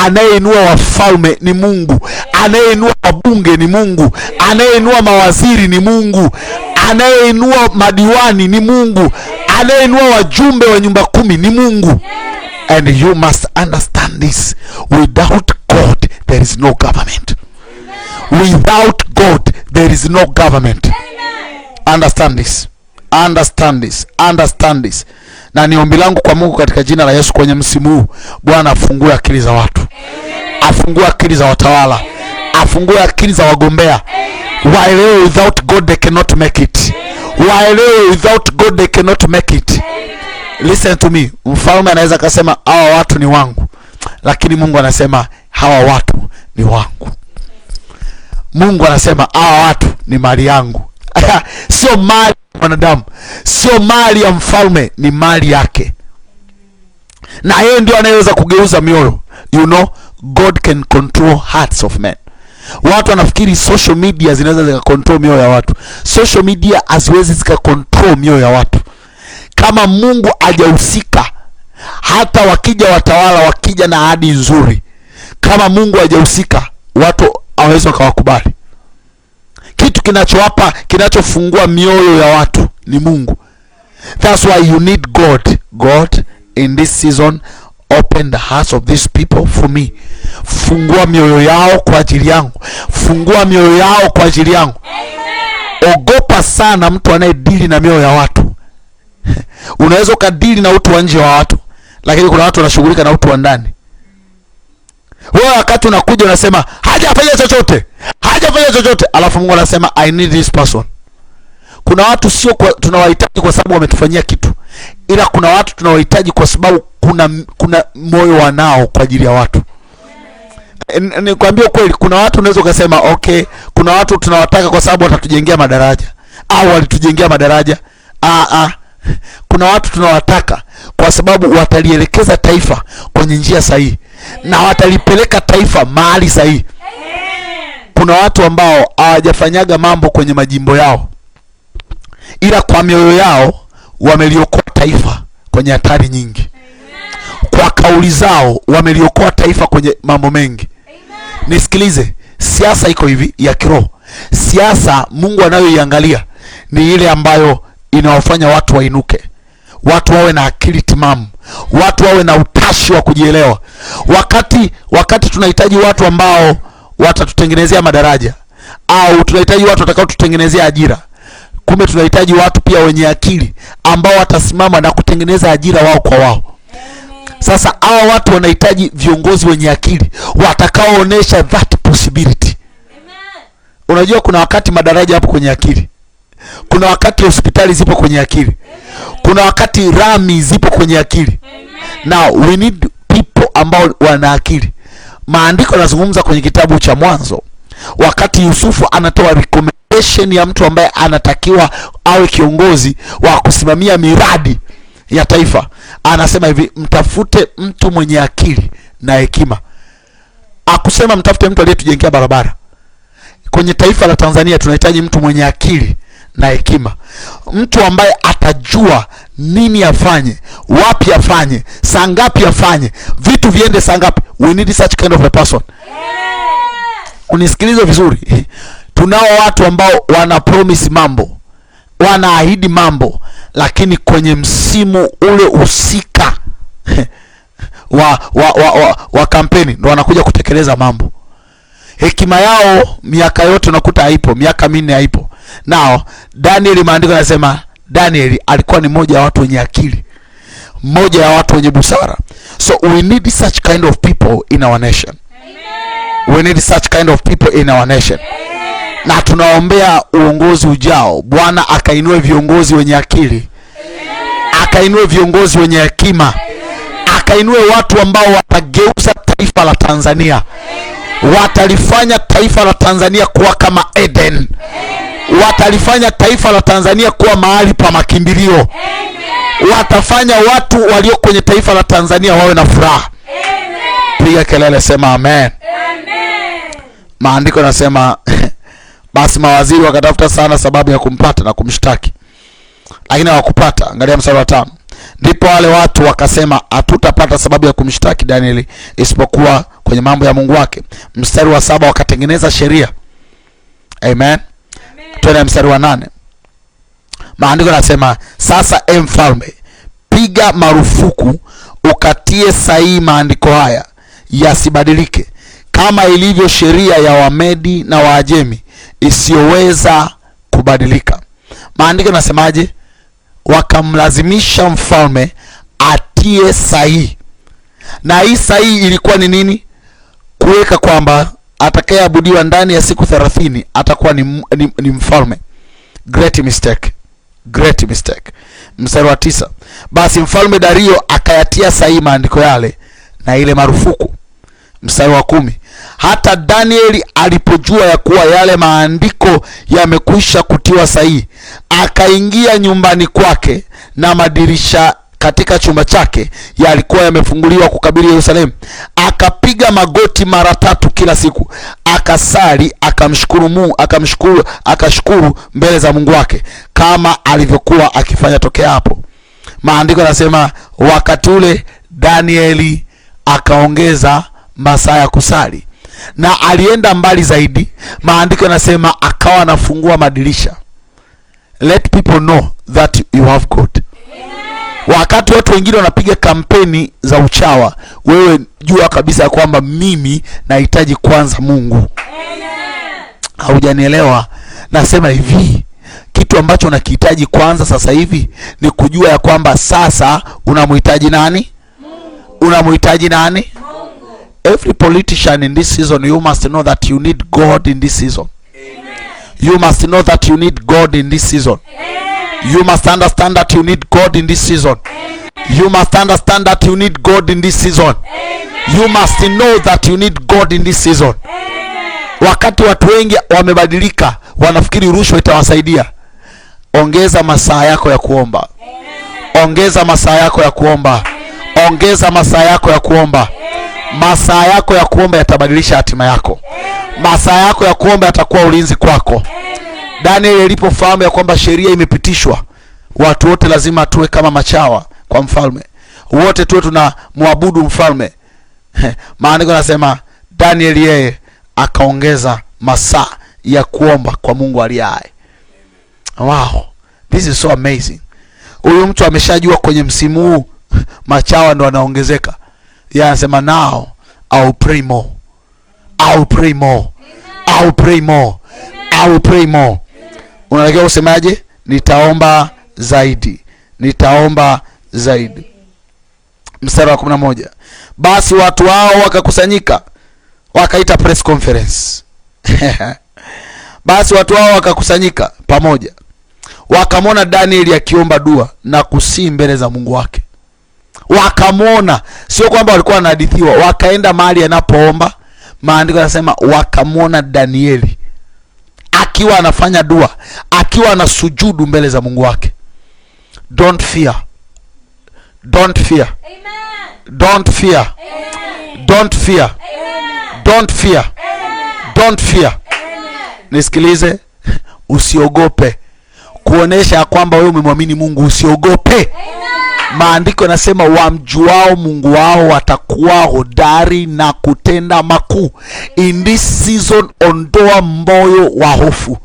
Anayeinua wafalme ni Mungu. Anayeinua wabunge ni Mungu. Anayeinua mawaziri ni Mungu. Anayeinua madiwani ni Mungu. Anayeinua wajumbe wa nyumba 10 ni Mungu. And you must understand this. Without God there is no government. Without God there is no government. Understand this. Understand this. Na ni ombi langu kwa Mungu katika jina la Yesu kwenye msimu huu, Bwana afungue akili za watu. Afungue akili za watawala. Afungue akili za wagombea. Waelewe without God they cannot make it. Waelewe without God they cannot make it. Listen to me. Mfalme anaweza kusema hawa watu ni wangu, lakini Mungu anasema hawa watu ni wangu. Mungu anasema hawa watu ni mali yangu. Sio mali ya mwanadamu, sio mali ya mfalme, ni mali yake. Na yeye ndio anayeweza kugeuza mioyo. You know, God can control hearts of men. Watu wanafikiri social media zinaweza zika control mioyo ya watu. Social media haziwezi zika control mioyo ya watu. Kama Mungu hajahusika, hata wakija watawala wakija na ahadi nzuri, kama Mungu hajahusika, watu hawawezi wakawakubali. Kitu kinachofungua mioyo ya watu ni Mungu. That's why you need God. God, in this season, open the hearts of these people for me. Fungua mioyo yao kwa ajili yangu. Fungua mioyo yao kwa ajili yangu. Ogopa sana mtu anayedili na mioyo ya watu. Unaweza ukadili na utu wa nje wa watu, lakini kuna watu wanashughulika na utu wa ndani. Wewe wakati unakuja unasema hajafanya chochote, alafu Mungu anasema I need this person. Kuna watu sio tunawahitaji kwa sababu wametufanyia kitu, ila kuna watu tunawahitaji kwa sababu kuna moyo wanao kwa ajili ya watu. Nikwambie kweli, kuna watu unaweza ukasema okay, kuna watu tunawataka kwa sababu watatujengea madaraja au walitujengea madaraja. Kuna watu tunawataka kwa sababu watalielekeza taifa kwenye njia sahihi na watalipeleka taifa mahali sahihi. Kuna watu ambao hawajafanyaga mambo kwenye majimbo yao, ila kwa mioyo yao wameliokoa taifa kwenye hatari nyingi. Kwa kauli zao wameliokoa taifa kwenye mambo mengi. Nisikilize, siasa iko hivi ya kiroho. Siasa Mungu anayoiangalia ni ile ambayo inawafanya watu wainuke, watu wawe na akili timamu, watu wawe na utashi wa kujielewa. Wakati tunahitaji watu ambao watatutengenezea madaraja, au tunahitaji watu watakao tutengenezea ajira, kumbe tunahitaji watu pia wenye akili ambao watasimama na kutengeneza ajira wao kwa wao. Sasa hawa watu wanahitaji viongozi wenye akili watakaoonesha that possibility. Unajua kuna wakati madaraja hapo kwenye akili. Kuna wakati hospitali zipo kwenye akili. Kuna wakati rami zipo kwenye akili. Now we need people ambao wana akili. Maandiko yanazungumza kwenye kitabu cha Mwanzo, wakati Yusufu anatoa recommendation ya mtu ambaye anatakiwa awe kiongozi wa kusimamia miradi ya taifa. Anasema hivi, mtafute mtu mwenye akili na hekima. Akusema mtafute mtu aliyetujengea barabara. Kwenye taifa la Tanzania tunahitaji mtu mwenye akili na hekima, mtu ambaye atajua nini afanye, wapi afanye, saa ngapi afanye, vitu viende saa ngapi. We need such kind of a person. Unisikilize vizuri. Tunao watu ambao wana promise mambo, wanaahidi mambo, lakini kwenye msimu ule usika wa kampeni ndo wanakuja kutekeleza mambo. Hekima yao miaka yote unakuta haipo, miaka 4 haipo. Nao Daniel, maandiko yanasema Daniel alikuwa ni mmoja wa watu wenye akili, mmoja wa watu wenye busara. So we need such kind of people in our nation. Amen. We need such kind of people in our nation. Amen. Na tunaombea uongozi ujao, Bwana akainue viongozi wenye akili. Amen. Akainue viongozi wenye hekima. Amen. Akainue watu ambao watageuza taifa la Tanzania. Amen. Watalifanya taifa la Tanzania kuwa kama Eden. Amen. Watalifanya taifa la Tanzania kuwa mahali pa makimbilio. Amen. Watafanya watu walio kwenye taifa la Tanzania wawe na furaha. Amen. Piga kelele, sema amen. Amen. Maandiko yanasema basi mawaziri wakatafuta sana sababu ya kumpata na kumshtaki, lakini hawakupata. Angalia mstari wa 5. Ndipo wale watu wakasema, hatutapata sababu ya kumshtaki Danieli isipokuwa kwenye mambo ya Mungu wake. Mstari wa 7 wakatengeneza sheria. Amen. Tuende mstari wa 8. Maandiko yanasema, sasa mfalme, piga marufuku ukatie sahihi maandiko haya yasibadilike, kama ilivyo sheria ya Wamedi na Waajemi isiyoweza kubadilika. Maandiko yanasemaje? Wakamlazimisha mfalme atie sahihi. Na hii sahihi ilikuwa ni nini? Kuweka kwamba atakayeabudiwa ndani ya siku 30 atakuwa ni mfalme. Great mistake. Great mistake. Mstari wa 9. Basi mfalme Dario akayatia sahihi maandiko yale na ile marufuku. Mstari wa 10. Hata Danieli alipojua ya kuwa yale maandiko yamekwisha kutiwa sahihi, akaingia nyumbani kwake, na madirisha katika chumba chake yalikuwa yamefunguliwa kukabili Yerusalemu. Akapiga magoti mara 3 kila siku, akasali, akamshukuru Mungu, akashukuru mbele za Mungu wake, kama alivyokuwa akifanya tokea hapo. Maandiko yanasema wakati ule Danieli akaongeza masaa ya kusali, na alienda mbali zaidi. Maandiko yanasema akawa anafungua madirisha. Let people know that you have God. Wakati watu wengine wanapiga kampeni za uchawa, wewe jua kabisa ya kwamba mimi nahitaji kwanza Mungu. Haujanielewa? Nasema hivi, kitu ambacho unakihitaji kwanza sasa hivi ni kujua ya kwamba sasa unamhitaji nani? Mungu. Unamhitaji nani? Mungu. Every politician in this season, you must know that you need God in this season. Amen. You must know that you need God in this season. Amen. You must understand that you need God in this season. Amen. You must understand that you need God in this season. Amen. You must know that you need God in this season. Amen. Wakati watu wengi wamebadilika, wanafikiri rushwa itawasaidia. Ongeza masaa yako ya kuomba. Amen. Ongeza masaa yako ya kuomba. Amen. Ongeza masaa yako ya kuomba. Amen. Masaa yako ya kuomba yatabadilisha hatima yako. Amen. Masaa yako ya kuomba yatakuwa ulinzi kwako. Amen. Daniel alipofahamu ya kwamba sheria imepitishwa, watu wote lazima tuwe kama machawa kwa mfalme. Wote tuwe tunamwabudu mfalme. Maandiko yanasema Daniel yeye akaongeza masaa ya kuomba kwa Mungu aliye hai. Wow, this is so amazing. Huyu mtu ameshajua kwenye msimu huu machawa ndo anaongezeka. Yeye anasema now I'll pray more. I'll pray more. I'll pray more. I'll pray more. Unatakiwa usemaje? Nitaomba zaidi. Nitaomba zaidi. Mstari wa 11. Basi watu hao wakakusanyika, wakaita press conference. Basi watu hao wakakusanyika pamoja, wakamwona Danieli akiomba dua na kusii mbele za Mungu wake. Wakamwona, sio kwamba walikuwa wanahadithiwa, wakaenda mahali anapoomba. Maandiko yanasema wakamwona Danieli akiwa anafanya dua, akiwa anasujudu mbele za Mungu wake. Don't fear. Don't fear. Amen. Don't fear. Amen. Don't fear. Amen. Don't fear. Amen. Don't fear. Amen. Nisikilize, usiogope kuonesha kwamba wewe umemwamini Mungu. Usiogope. Amen. Maandiko yanasema wamjuao Mungu wao watakuwa hodari na kutenda makuu. In this season, ondoa moyo wa hofu.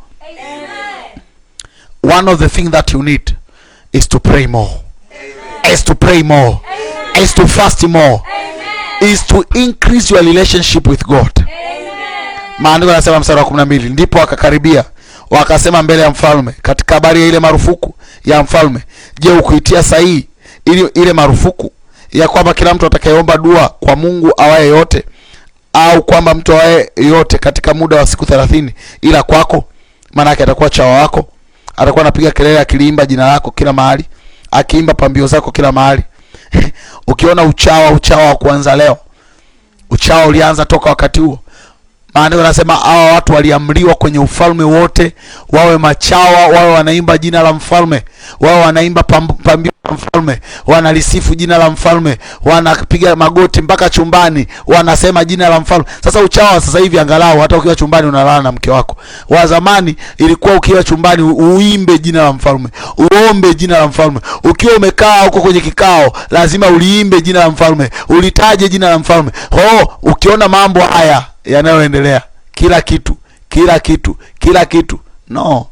Amen. One of the things that you need is to pray more. Amen. Is to pray more. Amen. Is to fast more. Amen. Is to increase your relationship with God. Amen. Maandiko yanasema mstari wa 12, ndipo wakakaribia wakasema mbele ya mfalme katika habari ya ile marufuku ya mfalme, je, ukuitia sahihi ile marufuku ya kwamba kila mtu atakayeomba dua kwa Mungu awaye yote, au kwamba mtu awaye yote katika muda wa siku 30, ila kwako? Maana yake atakuwa chawa wako, atakuwa anapiga kelele akilimba jina lako kila mahali, akiimba pambio zako kila mahali. Ukiona uchawa wa kuanza leo, uchawa ulianza toka wakati huo. Maandiko yanasema hawa watu waliamriwa kwenye ufalme wote wawe machawa, wawe wanaimba jina la mfalme, wawe wanaimba pambio la mfalme, wanalisifu jina la mfalme, wanapiga magoti mpaka chumbani, wanasema jina la mfalme. Sasa uchawa sasa hivi angalau hata ukiwa chumbani unalala na mke wako. Wa zamani ilikuwa ukiwa chumbani uimbe jina la mfalme, uombe jina la mfalme. Ukiwa umekaa huko kwenye kikao lazima uliimbe jina la mfalme, ulitaje jina la mfalme. Ukiona mambo haya yanayoendelea, kila kitu no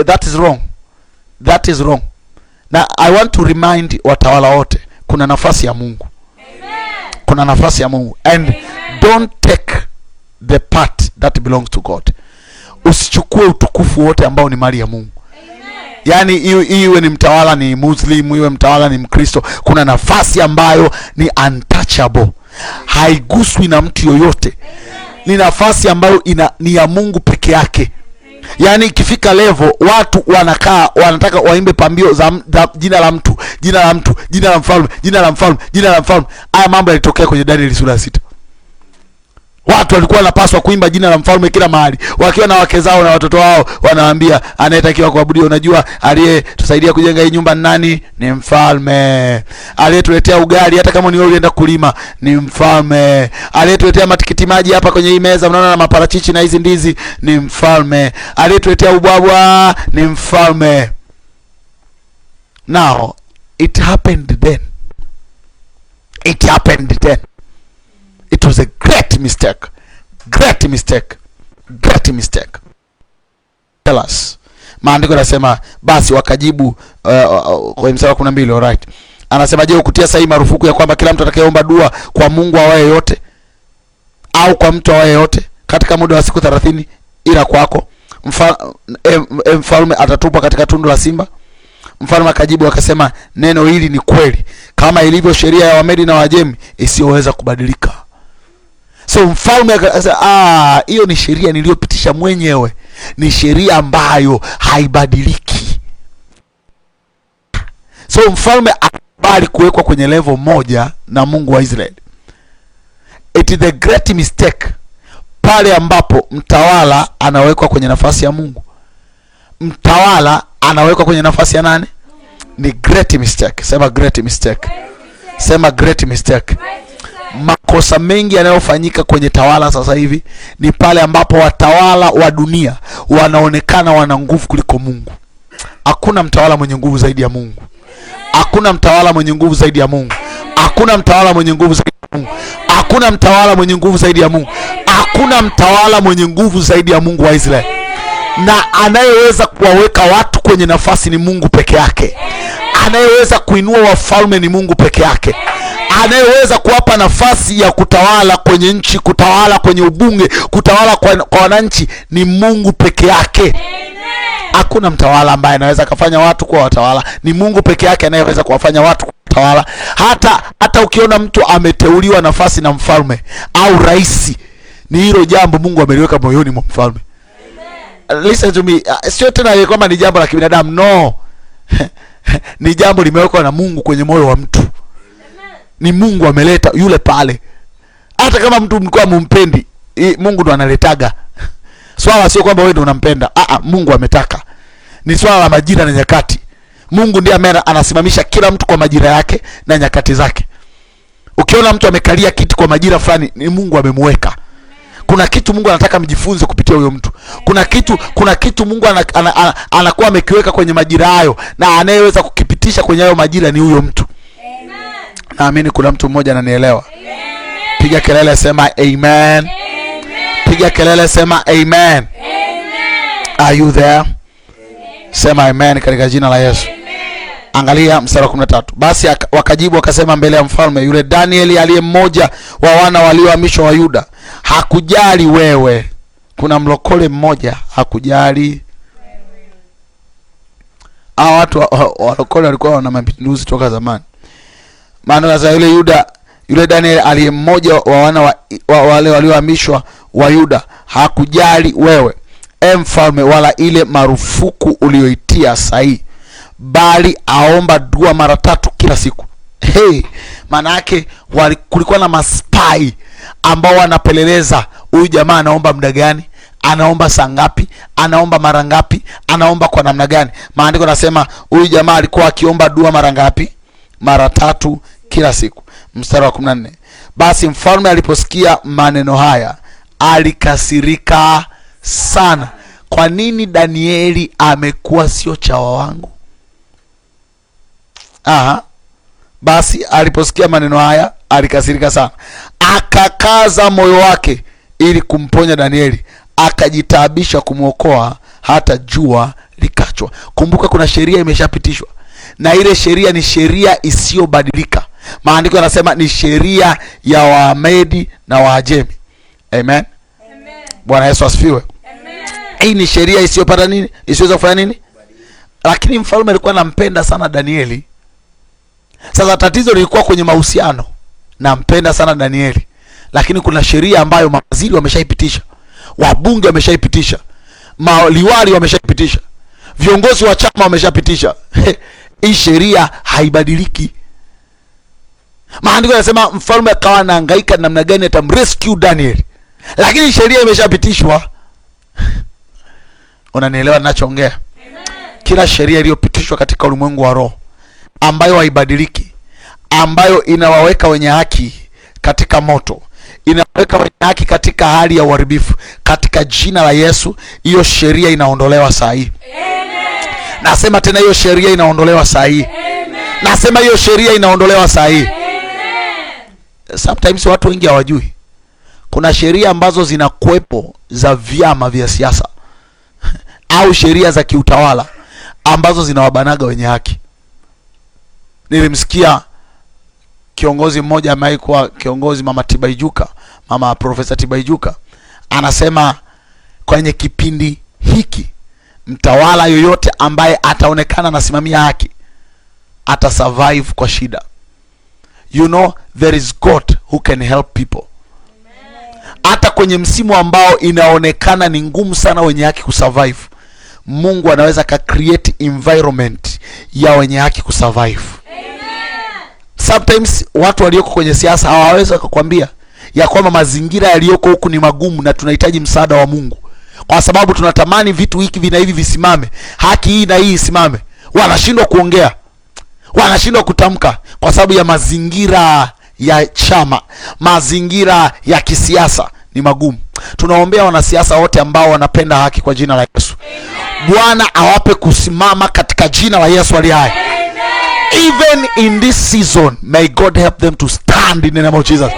that is wrong. Now I want to remind watawala wote, kuna nafasi ya Mungu. Amen. Kuna nafasi ya Mungu and amen, don't take the part that belongs to God. Usichukue utukufu wote ambao ni mali ya Mungu. Amen. Yani iwe ni mtawala ni Muslim, iwe mtawala ni Mkristo, kuna nafasi ambayo ni untouchable, haiguswi na mtu yoyote. Ni nafasi ambayo ni ya Mungu peke yake. Yani ikifika level watu wanakaa wanataka waimbe pambio za jina la mtu, jina la mfalme. Haya mambo yalitokea kwenye Danieli sura 6. Watu walikuwa wanapaswa kuimba jina la mfalme kila mahali, wakiwa na wake zao na watoto wao, wanawaambia anayetakiwa kuabudiwa, unajua aliyetusaidia kujenga hii nyumba ni nani? Ni mfalme. Aliyetuletea ugali hata kama ni wewe ulienda kulima ni mfalme. Aliyetuletea matikiti maji hapa kwenye hii meza unaona na maparachichi na hizi ndizi ni mfalme. Aliyetuletea ubwabwa ni mfalme. Now it happened then. It was a great mistake. Tell us. Maandiko yanasema basi wakajibu kwa mstari wa 12, alright. Anasema je, ukutia sahihi marufuku ya kwamba kila mtu atakayeomba dua kwa Mungu awaye yote au kwa mtu awaye yote katika muda wa siku 30 ila kwako mfalme atatupwa katika tundu la simba? Mfalme akajibu akasema, neno hili ni kweli kama ilivyo sheria ya Wamedi na Wajemi isiyoweza kubadilika. So mfalme akasema, hiyo ni sheria niliyopitisha mwenyewe, ni sheria ambayo haibadiliki. So mfalme akubali kuwekwa kwenye level moja na Mungu wa Israeli. It is a great mistake pale ambapo mtawala anawekwa kwenye nafasi ya Mungu. Mtawala anawekwa kwenye nafasi ya nani? Ni great mistake. Sema great mistake. Sema great mistake. Makosa mengi yanayofanyika kwenye tawala sasa hivi ni pale ambapo watawala wa dunia wanaonekana wana nguvu kuliko Mungu. Hakuna mtawala mwenye nguvu zaidi ya Mungu. Hakuna mtawala mwenye nguvu zaidi ya Mungu. Hakuna mtawala mwenye nguvu zaidi ya Mungu. Hakuna mtawala mwenye nguvu zaidi ya Mungu. Hakuna mtawala mwenye nguvu zaidi ya Mungu wa Israeli. Na anayeweza kuwaweka watu kwenye nafasi ni Mungu peke yake. Anayeweza kuinua wafalme ni Mungu peke yake. Anayeweza kuwapa nafasi ya kutawala kwenye nchi, kutawala kwenye ubunge, kutawala kwa wananchi ni Mungu peke yake. Hakuna mtawala ambaye anaweza kufanya watu kuwa watawala. Ni Mungu peke yake anayeweza kuwafanya watu kutawala. Hata ukiona mtu ameteuliwa nafasi na mfalme au rais, ni hilo jambo Mungu ameliweka moyoni mwa mfalme. Listen to me. Sio tena kama ni jambo la kibinadamu, no. Ni jambo limewekwa na Mungu kwenye moyo wa mtu. Ni Mungu ameleta yule pale. Hata kama mtu mlikuwa mumpendi, Mungu ndo analetaga. Swala sio kwamba wewe ndo unampenda. Mungu ametaka. Ni swala la majira na nyakati. Mungu ndiye anasimamisha kila mtu kwa majira yake na nyakati zake. Ukiona mtu amekalia kiti kwa majira fulani, ni Mungu amemweka. Kuna kitu Mungu anataka mjifunze kupitia huyo mtu. Kuna kitu Mungu anakuwa amekiweka kwenye majira hayo, na anayeweza kukipitisha kwenye hayo majira ni huyo mtu. Amen. Naamini kuna mtu mmoja ananielewa. Piga kelele sema amen. Amen. Piga kelele sema amen. Amen. Are you there? Amen. Sema amen katika jina la Yesu. Amen. Angalia mstari wa 13. Basi wakajibu wakasema mbele ya mfalme, yule Danieli aliye mmoja wa wana waliohamishwa wa Yuda hakujali wewe. Kuna mlokole mmoja hakujali. Hao watu walokole walikuwa wana mapinduzi toka zamani. Maana za yule Danieli aliye mmoja wa wana wa wale waliohamishwa wa Yuda hakujali wewe, mfalme, wala ile marufuku ulioitia sahihi, bali aomba dua mara 3 kila siku. Maana yake kulikuwa na maspai ambao wanapeleleza huyu jamaa anaomba muda gani, anaomba saa ngapi, anaomba mara ngapi, anaomba kwa namna gani. Maandiko nasema huyu jamaa alikuwa akiomba dua mara ngapi? Mara 3 kila siku. Mstari wa 14, basi mfalme aliposikia maneno haya alikasirika sana. Kwa nini Danieli amekuwa sio chawa wangu? Basi aliposikia maneno haya alikasirika sana, akakaza moyo wake ili kumponya Danieli, akajitaabisha kumwokoa hata jua likachwa. Kumbuka kuna sheria imeshapitishwa, na ile sheria ni sheria isiyobadilika. Maandiko yanasema ni sheria ya Waamedi na Waajemi. Amen. Bwana Yesu asifiwe. Hii ni sheria isiyopata nini, isiweza kufanya nini. Lakini mfalme alikuwa anampenda sana Danieli. Sasa tatizo lilikuwa kwenye mahusiano. Nampenda sana Danieli, lakini kuna sheria ambayo mawaziri wameshaipitisha, wabunge wameshaipitisha, maliwali wameshaipitisha, viongozi wa chama wameshapitisha. Hii sheria haibadiliki. Maandiko yanasema mfalme akawa anahangaika namna gani atamrescue Danieli, lakini sheria imeshapitishwa. Unanielewa ninachoongea? Kila sheria iliyopitishwa katika ulimwengu wa roho ambayo haibadiliki, ambayo inawaweka wenye haki katika moto, inaweka wenye haki katika hali ya uharibifu, katika jina la Yesu hiyo sheria inaondolewa saa hii. Nasema tena hiyo sheria inaondolewa saa hii. Nasema hiyo sheria inaondolewa saa hii. Sometimes watu wengi hawajui kuna sheria ambazo zinakuepo za vyama vya siasa au sheria za kiutawala ambazo zinawabanaga wenye haki. Nilimsikia kiongozi mmoja ambaye kwa kiongozi Mama Tibaijuka, Mama Profesa Tibaijuka, anasema kwenye kipindi hiki mtawala yoyote ambaye ataonekana anasimamia haki ata survive kwa shida. You know there is God who can help people. Hata kwenye msimu ambao inaonekana ni ngumu sana wenye haki kusurvive, Mungu anaweza ka create environment ya wenye haki kusurvive. Sometimes watu walioko kwenye siasa hawawezi kukwambia ya kwamba mazingira yaliyoko huku ni magumu na tunahitaji msaada wa Mungu, kwa sababu tunatamani vitu hiki vina hivi visimame, haki hii na hii isimame. Wanashindwa kuongea, wanashindwa kutamka kwa sababu ya mazingira ya chama, mazingira ya kisiasa ni magumu. Tunaombea wanasiasa wote ambao wanapenda haki kwa jina la Yesu. Bwana awape kusimama katika jina la Yesu aliye hai. Even in this season, may God help them to stand in the name of Jesus.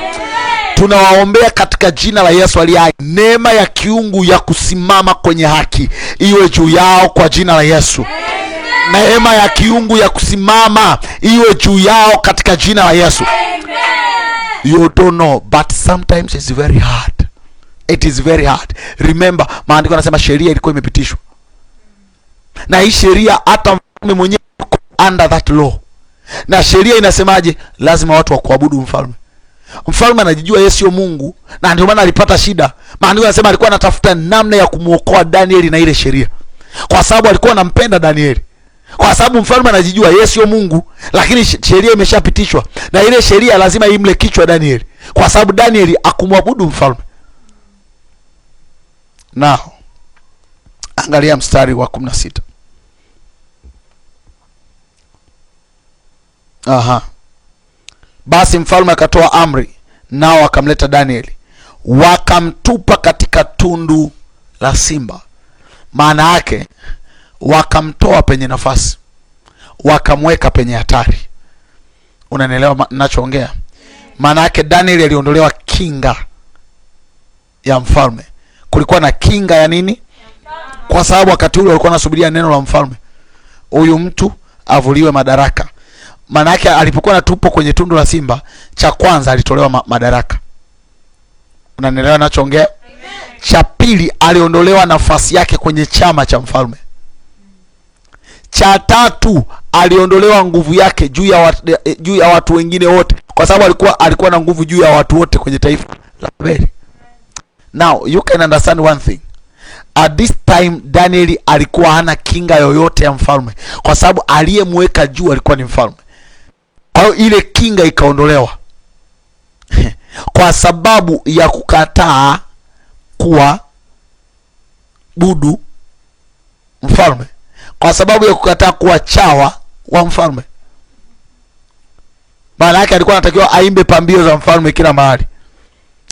Tunawaombea katika jina la Yesu aliye hai, neema ya kiungu ya kusimama kwenye haki iwe juu yao kwa jina la Yesu. Neema ya kiungu ya kusimama iwe juu yao katika jina la Yesu. You don't know, but sometimes it's very hard. It is very hard. Remember, maandiko yanasema sheria ilikuwa imepitishwa, na hii sheria hata mfalme mwenyewe under that law. Na sheria inasemaje? Lazima watu wakuabudu mfalme. Mfalme anajijua yeye sio Mungu, na ndio maana alipata shida. Maandiko yanasema alikuwa anatafuta namna ya kumuokoa Danieli na ile sheria, kwa sababu alikuwa anampenda Danieli. Kwa sababu mfalme anajijua yeye sio Mungu, lakini sheria imeshapitishwa, na ile sheria lazima imle kichwa Danieli, kwa sababu Danieli akumwabudu mfalme. Now, angalia mstari wa 16. Basi mfalme akatoa amri, nao wakamleta Danieli, wakamtupa katika tundu la simba. Maana yake wakamtoa penye nafasi, wakamweka penye hatari. Unanielewa ninachoongea? Maana yake Danieli aliondolewa kinga ya mfalme. Kulikuwa na kinga ya nini? Kwa sababu wakati ule walikuwa wanasubiria neno la mfalme, huyu mtu avuliwe madaraka. Maana yake alipokuwa natupo kwenye tundu la simba, cha kwanza alitolewa madaraka. Unanielewa ninachoongea? Cha pili, aliondolewa nafasi yake kwenye chama cha mfalme. Cha tatu, aliondolewa nguvu yake juu ya watu wengine wote, kwa sababu alikuwa na nguvu juu ya watu wote kwenye taifa la Babeli. Now you can understand one thing. At this time Daniel alikuwa hana kinga yoyote ya mfalme, kwa sababu aliyemweka juu alikuwa ni mfalme. Kwa hiyo ile kinga ikaondolewa. Kwa kwa sababu ya kukataa kuwa budu mfalme, kwa sababu ya kukataa kuwa chawa wa mfalme. Maana yake alikuwa anatakiwa aimbe pambio za mfalme kila mahali.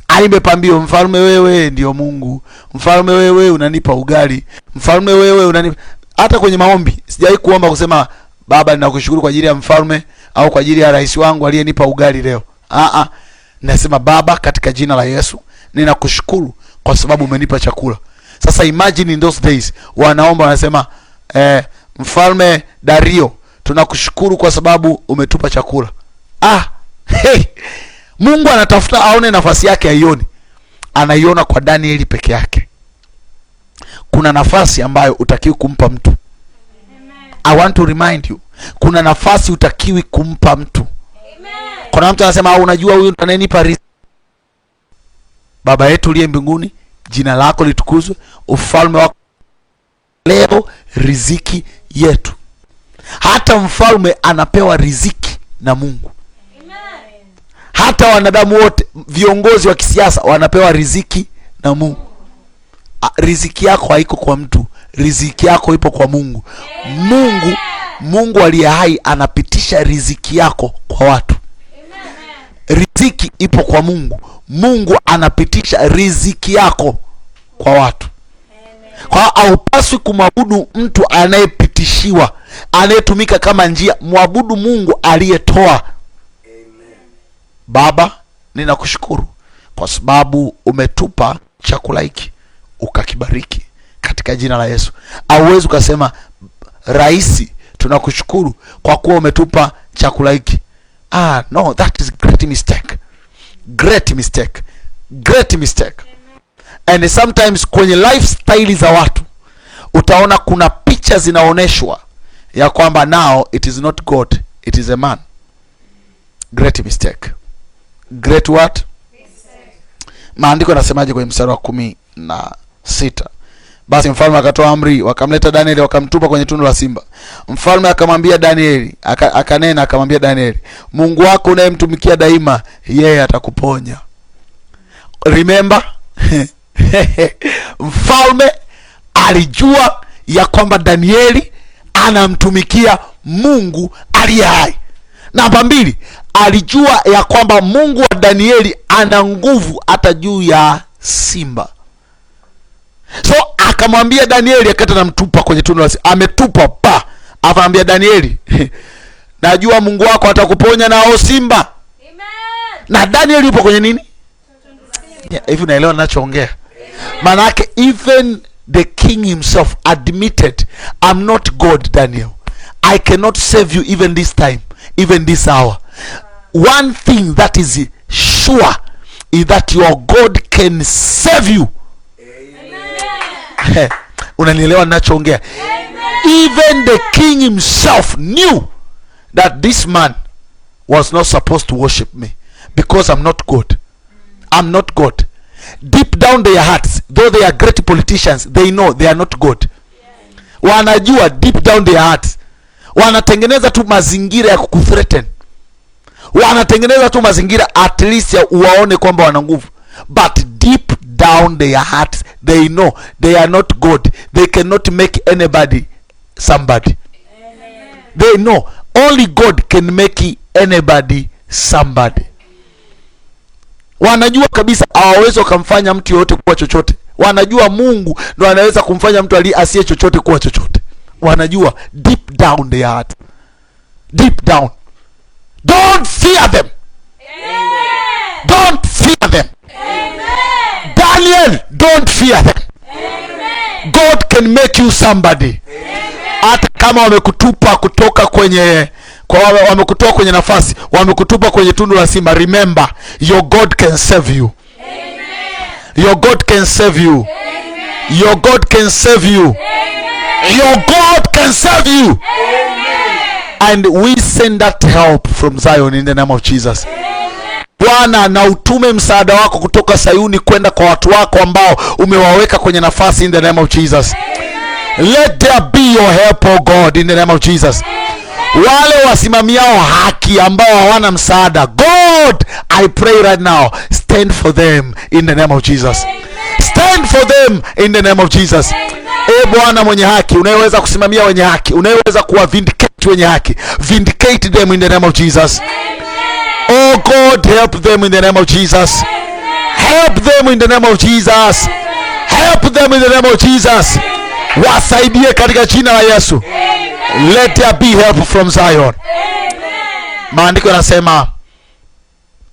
Aimbe pambio, mfalme wewe ndio Mungu, mfalme wewe unanipa ugali, mfalme wewe unanipa. Hata kwenye maombi sijawahi kuomba kusema Baba ninakushukuru kwa ajili ya mfalme au kwa ajili ya rais wangu aliyenipa ugali leo. Nasema Baba, katika jina la Yesu ninakushukuru kwa sababu umenipa chakula. Sasa imagine in those days wanaomba wanasema mfalme Dario, tunakushukuru kwa sababu umetupa chakula. Hey, Mungu anatafuta aone nafasi yake, aioni. Anaiona kwa Danieli peke yake. Kuna nafasi ambayo utakiwi kumpa mtu. Amen. I want to remind you, kuna nafasi utakiwi kumpa mtu. Amen. Kuna mtu anasema unajua huyu ananipa riziki. Baba yetu uliye mbinguni, jina lako litukuzwe, ufalme wako leo, riziki yetu. Hata mfalme anapewa riziki na Mungu. Amen. Hata wanadamu wote, viongozi wa kisiasa wanapewa riziki na Mungu. Riziki yako haiko kwa mtu, riziki yako ipo kwa Mungu. Amen. Mungu aliye hai anapitisha riziki yako kwa watu. Amen. Riziki ipo kwa Mungu. Mungu anapitisha riziki yako kwa watu. Amen. Kwa haupaswi kumwabudu mtu anayepitishiwa, anayetumika kama njia. Mwabudu Mungu aliyetoa. Amen. Baba, ninakushukuru kwa sababu umetupa chakula hiki, ukakibariki katika jina la Yesu. Hauwezi ukasema rais, tunakushukuru kwa kuwa umetupa chakula hiki. No, that is great mistake. Great mistake. Great mistake. And sometimes kwenye lifestyle za watu utaona kuna picha zinaoneshwa ya kwamba now it is not God, it is a man. Great mistake. Great what? Mistake. Maandiko yanasemaje kwenye mstari wa 16? Basi mfalme akatoa amri, wakamleta Danieli, wakamtupa kwenye tundu la simba. Mfalme akamwambia Danieli, akanena akamwambia Danieli, Mungu wako unayemtumikia daima, yeye atakuponya. Remember? Mfalme alijua ya kwamba Danieli anamtumikia Mungu aliye hai. Namba 2, alijua ya kwamba Mungu wa Danieli ana nguvu hata juu ya simba. So akamwambia Danieli, akata namtupa kwenye tundu la simba. Ametupa pa. Akamwambia Danieli, najua Mungu wako atakuponya na simba. Amen. Na Danieli yupo kwenye nini? Hivi unaelewa ninachoongea? Maana yake even the king himself admitted, I'm not God, Daniel. I cannot save you even this time, even this hour. One thing that is sure is that your God can save you. Unanielewa ninachoongea? Even the king himself knew that this man was not supposed to worship me because I'm not God. I'm not God. Deep down their hearts, though they are great politicians, they know they are not God. Wanajua deep down their hearts. Wanatengeneza tu mazingira ya kukuthreaten. Wanatengeneza tu mazingira at least ya uwaone kwamba wana nguvu. But deep down their hearts, they know they are not God. They cannot make anybody somebody. Amen. They know only God can make anybody somebody. Wanajua kabisa hawawezi kumfanya mtu yote kuwa chochote. Wanajua Mungu ndo anaweza kumfanya mtu asiye chochote kuwa chochote. Wanajua deep down their heart. Deep down. Don't fear them. Amen. Don't fear them. Amen. Daniel, don't fear them. Amen. God can make you somebody. Hata kama wamekutupa kutoka kwenye wamekutoa kwenye nafasi, wamekutupa kwenye tundu la simba, remember your God can save you. Amen. Your God can save you. Amen. Your God can save you. Amen. Your God can save you. Amen. And we send that help from Zion in the name of Jesus. Bwana, na utume msaada wako kutoka Sayuni kwenda kwa watu wako ambao umewaweka kwenye nafasi in the name of Jesus. Amen. Let there be your help, oh God, in the name of Jesus. Amen. Wale wasimamiao haki ambao hawana msaada, God, I pray right now, stand for them in the name of Jesus. Stand for them in the name of Jesus. Bwana mwenye haki, unayeweza kusimamia wenye haki, unayeweza kuwa vindicate wenye haki, vindicate them in the name of Jesus. Oh God, help them in the name of Jesus. Help them in the name of Jesus. Help them in the name of Jesus. Wasaidie katika jina la Yesu. Let there be help from Zion. Maandiko yanasema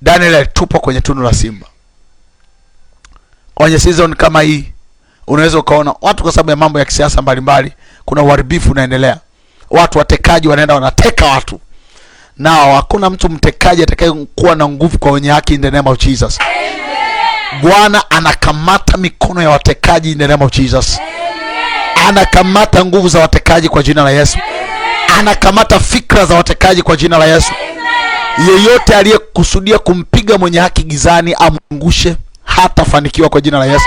Daniel tupo kwenye tundu la simba. Kwenye season kama hii unaweza ukaona watu, kwa sababu ya mambo ya kisiasa mbalimbali, kuna uharibifu unaendelea. Watu watekaji wanaenda wanateka watu. Nao hakuna mtu mtekaji atakayekuwa na nguvu kwa wenye haki in the name of Jesus. Bwana anakamata mikono ya watekaji in the name of Jesus. Anakamata nguvu za watekaji kwa jina la Yesu. Anakamata fikra za watekaji kwa jina la Yesu. Yeyote aliyekusudia kumpiga mwenye haki gizani amngushe, hatafanikiwa kwa jina la Yesu.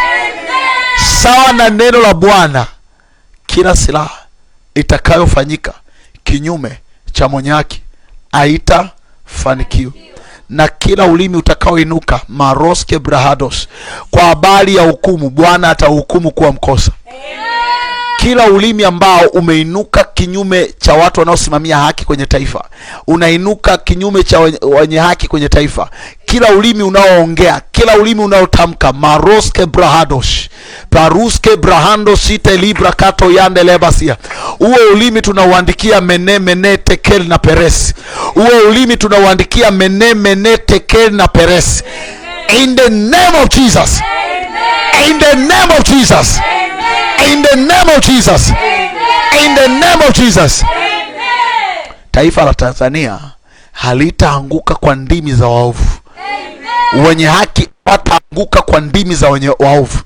Sawa na neno la Bwana, kila silaha itakayofanyika kinyume cha mwenye haki haitafanikiwa, na kila ulimi utakaoinuka maroske brahados kwa habari ya hukumu, Bwana atahukumu kuwa mkosa. Kila ulimi ambao umeinuka kinyume cha watu wanaosimamia haki kwenye taifa, unainuka kinyume cha wenye haki kwenye taifa, kila ulimi unaoongea, kila ulimi unaotamka maroske brahados paruske brahando site libra kato yande lebasia, uwe ulimi tunauandikia mene tekel na peres. Uwe ulimi tunauandikia mene tekel na peres in the name of Jesus. In the name of Jesus. In the name of Jesus. In the name of Jesus. Taifa la Tanzania halitaanguka kwa ndimi za waovu. Wenye haki wataanguka kwa ndimi za wenye waovu.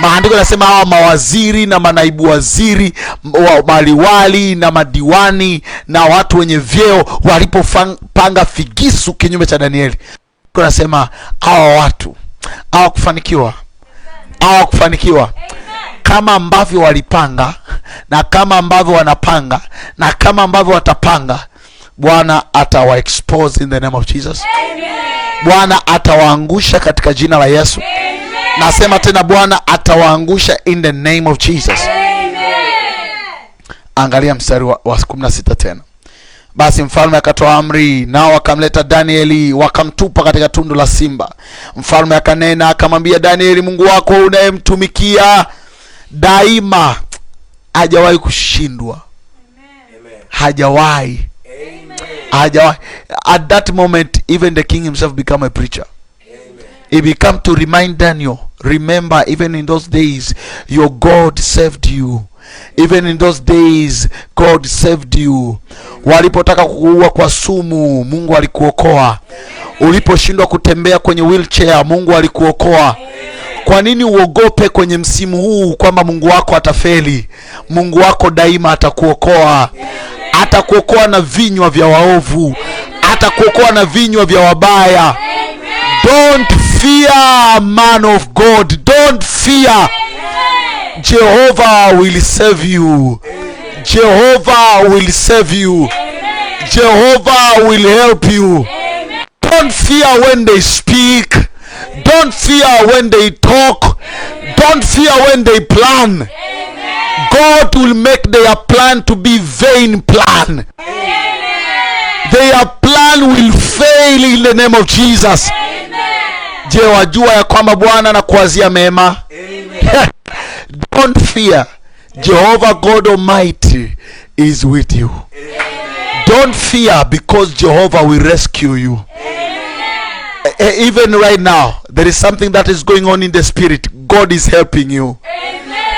Maandiko yanasema hawa mawaziri na manaibu waziri, maliwali na madiwani na watu wenye vyeo walipopanga figisu kinyume cha Danieli, tunasema hawa watu hawakufanikiwa kama ambavyo walipanga, na kama ambavyo wanapanga, na kama ambavyo watapanga. Bwana atawa expose in the name of Jesus. Bwana atawaangusha katika jina la Yesu. Nasema tena, Bwana atawaangusha in the name of Jesus. Angalia mstari wa 16 tena. Basi mfalme akatoa amri, nao wakamleta Danieli wakamtupa katika tundu la simba. Mfalme akanena akamwambia Danieli, Mungu wako unayemtumikia daima hajawahi kushindwa. Hajawahi. At that moment even the king himself became a preacher. He became to remind Daniel, remember, even in those days your God saved you. Even in those days God saved you. Walipotaka kukuua kwa sumu, Mungu alikuokoa. Uliposhindwa kutembea kwenye wheelchair, Mungu alikuokoa. Kwa nini uogope kwenye msimu huu kwamba Mungu wako atafeli? Mungu wako daima atakuokoa. Atakuokoa na vinywa vya waovu. Atakuokoa na vinywa vya wabaya. Don't fear, man of God. Don't fear. Jehovah will save you. Jehovah will save you. Jehovah will help you. Don't fear when they speak. Don't fear when they talk. Don't fear when they plan. God will make their plan to be vain plan. Their plan will fail in the name of Jesus. Je, wajua ya kwamba Bwana anakuwazia mema? Don't fear. Jehovah God Almighty is with you. Don't fear, because Jehovah will rescue you. Even right now there is something that is going on in the spirit. God is helping you.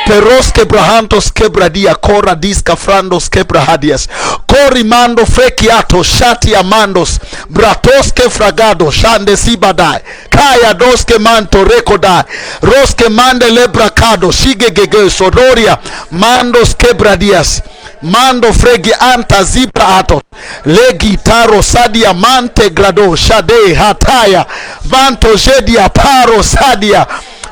Peroske brahantos kebradia kora diska frandos kebrahadias korimando frekiato shati amandos bratoske fragado shande sibadai kaya doske manto rekodai roske mande lebrakado shigegege sodoria mandos kebradias mando fregi anta zibra ato legi taro sadia mante grado shade hataya vanto jedia paro sadia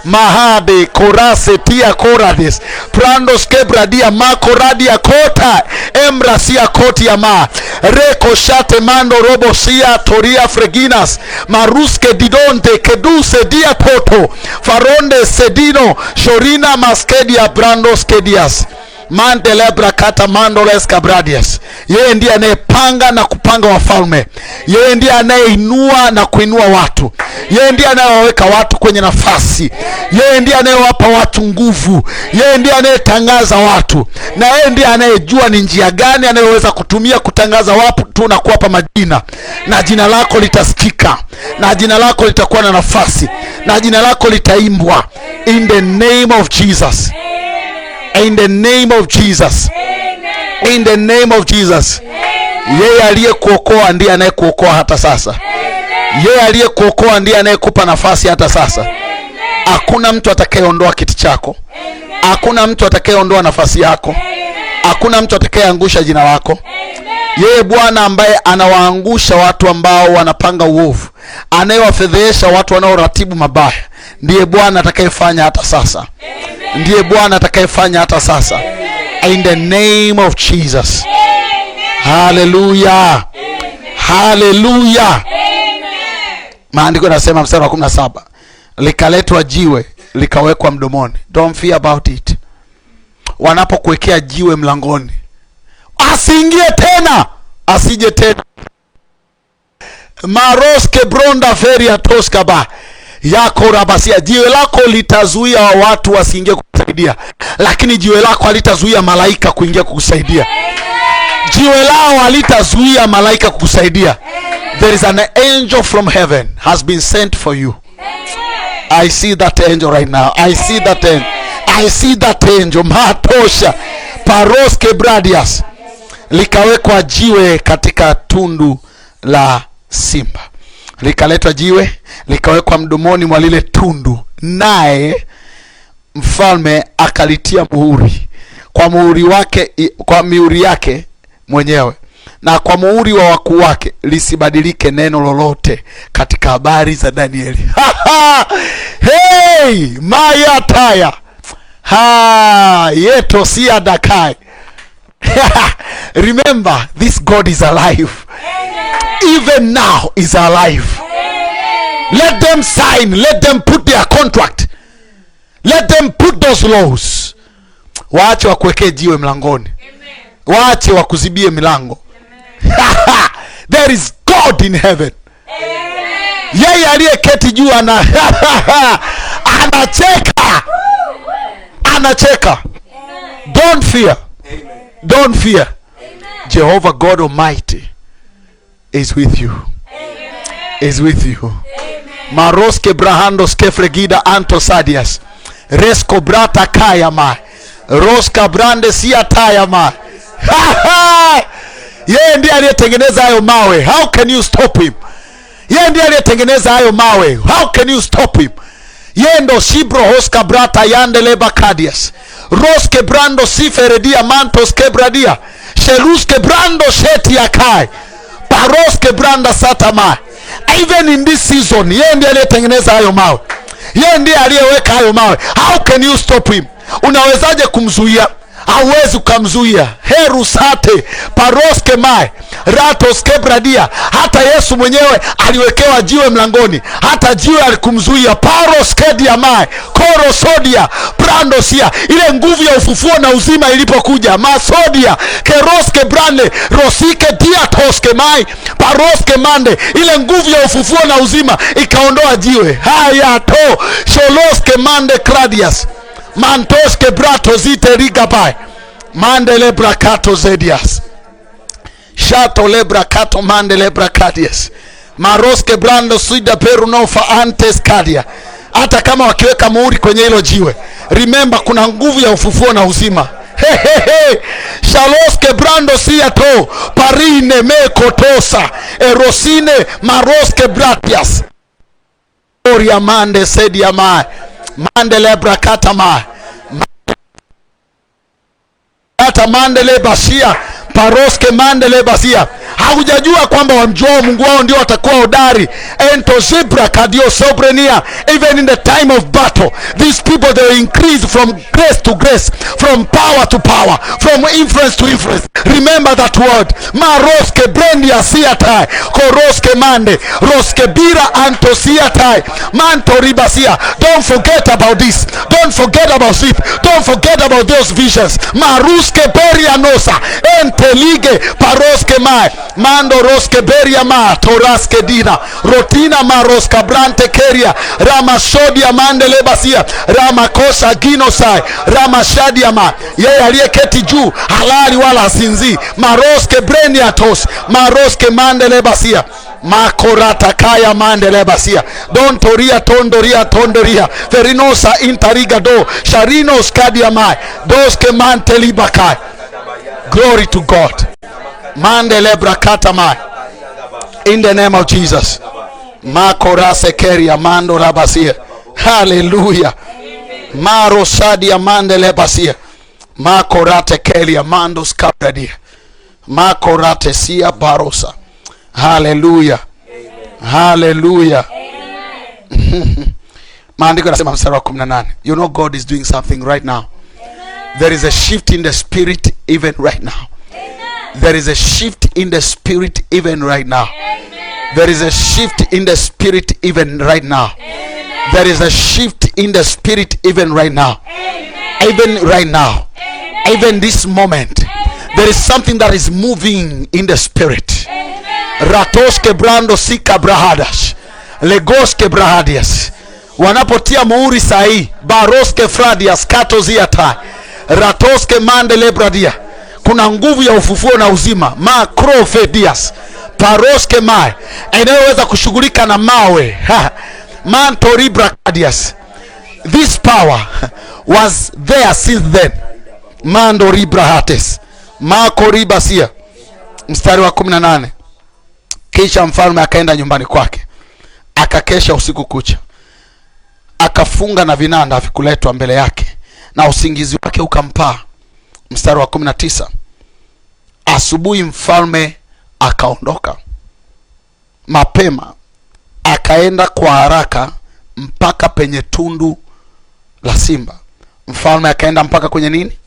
mahade korase tia korades prandos kebradia makoradia kota embrasia kotia ma reko shate mando robosia toria freginas maruske didonte keduse dia poto faronde sedino shorina maskedia brandos kedias mandelebra kata mandoles kabradias. Yeye ndiye anayepanga na kupanga wafalme. Yeye ndiye anayeinua na kuinua watu. Yeye ndiye anayewaweka watu kwenye nafasi. Yeye ndiye anayewapa watu nguvu. Yeye ndiye anayetangaza watu, na yeye ndiye anayejua ni njia gani anayoweza kutumia kutangaza watu na kuwapa majina, na jina lako litasikika, na jina lako litakuwa na nafasi, na jina lako litaimbwa. In the name of Jesus. In the name of Jesus. Amen. In the name of Jesus. Yeye aliyekuokoa ndiye anayekuokoa hata sasa. Yeye aliyekuokoa ndiye anayekupa nafasi hata sasa. Hakuna mtu atakayeondoa kiti chako. Hakuna mtu atakayeondoa nafasi yako. Hakuna mtu atakayeangusha jina lako. Yeye Bwana ambaye anawaangusha watu ambao wanapanga uovu, anayewafedhesha watu wanaoratibu mabaya, ndiye Bwana atakayefanya hata sasa. Ndiye Bwana atakayefanya hata sasa. In the name of Jesus. Hallelujah. Hallelujah. Maandiko yanasema mstari wa 17, likaletwa jiwe likawekwa mdomoni. Don't fear about it. Wanapokuwekea jiwe mlangoni, asiingie tena, asije tena. Maroske bronda feria toskaba yako rabasia. Jiwe lako litazuia watu wasiingie kukusaidia, lakini jiwe lako halitazuia malaika kuingia kukusaidia. Jiwe lao halitazuia malaika kukusaidia. There is an angel from heaven has been sent for you. I see that angel right now. I see that angel. I see that angel. Matosha paroske bradias. Likawekwa jiwe katika tundu la simba. Likaletwa jiwe likawekwa mdomoni mwa lile tundu, naye mfalme akalitia muhuri kwa muhuri wake, kwa mihuri yake mwenyewe, na kwa muhuri wa wakuu wake, lisibadilike neno lolote katika habari za Danieli. Hey, maya taya yeto siya dakai. Remember, this God is alive. Even now is alive. Let them sign. Let them put their contract. Let them put those laws. Waache wakuwekee jiwe mlangoni. Waache wakuzibie milango. There is God in heaven. Yeye aliyeketi juu anacheka. Anacheka. Don't fear. Don't fear. Jehovah God Almighty is with you. Is with you. Maroske brahando skefregida antosadias resko brata kayama roska brande siatayama. Yeye ndiye aliyetengeneza hayo mawe. How can you stop him? Yeye ndiye aliyetengeneza hayo mawe. How can you stop him? Yeye ndo shibro hoska brata yandele bakadias roske brando siferedia mantos kebradia sheluske brando sheti akai paroske branda satama. Even in this season, yeye ndiye aliyetengeneza hayo mawe. Yeye ndiye aliyeweka hayo mawe. How can you stop him? Unawezaje kumzuia? Hauwezi kumzuia. Herusate paroske mai ratos kebradia. Hata Yesu mwenyewe aliwekewa jiwe mlangoni, hata jiwe alikumzuia. Paroskedia mai korosodia brandosia. Ile nguvu ya ufufuo na uzima ilipokuja, masodia keroske brande rosike diatoske mai paroske mande, ile nguvu ya ufufuo na uzima ikaondoa jiwe. Haya to sholoske mande kradias mantoske brato zite rigabai mandele brakato zedias shato le brakato mandele brakadias maroske brando suida perunofa antes kadia. Hata kama wakiweka muhuri kwenye hilo jiwe, remember kuna nguvu ya ufufuo na uzima. Shaloske brando siato parine mekotosa erosine maroske bratias oria mande sedia mai mandele brakata mai ata mandele basia paroske mandele basia. Haujajua kwamba wamjua Mungu wao ndio watakuwa hodari. Ento zebra kadio sobrenia. Even in the time of battle, these people, they will increase from grace to grace, from power to power, from influence to influence. Remember that word. Ma roske brendia siatai, koroske mande, roske bira antosiatai, manto ribasia. Don't forget about this. Don't forget about sleep. Don't forget about those visions. Ma ruske beria nosa, entelige paroske mai, mando roske beria ma, toraske dina, rotina ma roska brante keria, rama shodia mande lebasia, rama kosa ginosai, rama shadia ma. Yeye aliyeketi juu halali wala hasinzi. Maroske breniatos, maroske mande lebasia, makorata kaya mande lebasia, don toria tondoria tondoria, verinosa intariga do, sharinos kadia mai, doske mante libakai. Glory to God. Mande lebrakata mai. In the name of Jesus. Makorase keria mando labasia. Hallelujah. Maro sadia mande lebasia. Makorate kelia mando skabradia. Makorate sia barosa. Hallelujah. Hallelujah. Maandiko yanasema mstari wa 18. You know God is doing something right now. There is a shift in the spirit even right now. There is a shift in the spirit even right now. There is a shift in the spirit even right now. There is a shift in the spirit even right now. Even right now. Even this moment. There is something that is moving in the spirit. Ratoske brando sika brahadash. Legoske brahadias. Wanapotia muhuri sahi. Baroske fradias kato ziata. Ratoske mandele bradia. Kuna nguvu ya ufufuo na uzima. Makrofedias. Paroske mai. Inayoweza kushughulika na mawe. Mantori brahadias. This power was there since then. Mandori brahates. Makoribasia. Mstari wa 18. Kisha mfalme akaenda nyumbani kwake, akakesha usiku kucha, akafunga na vinanda vikuletwa mbele yake, na usingizi wake ukampaa. Mstari wa 19. Asubuhi mfalme akaondoka mapema, akaenda kwa haraka mpaka penye tundu la simba. Mfalme akaenda mpaka kwenye nini?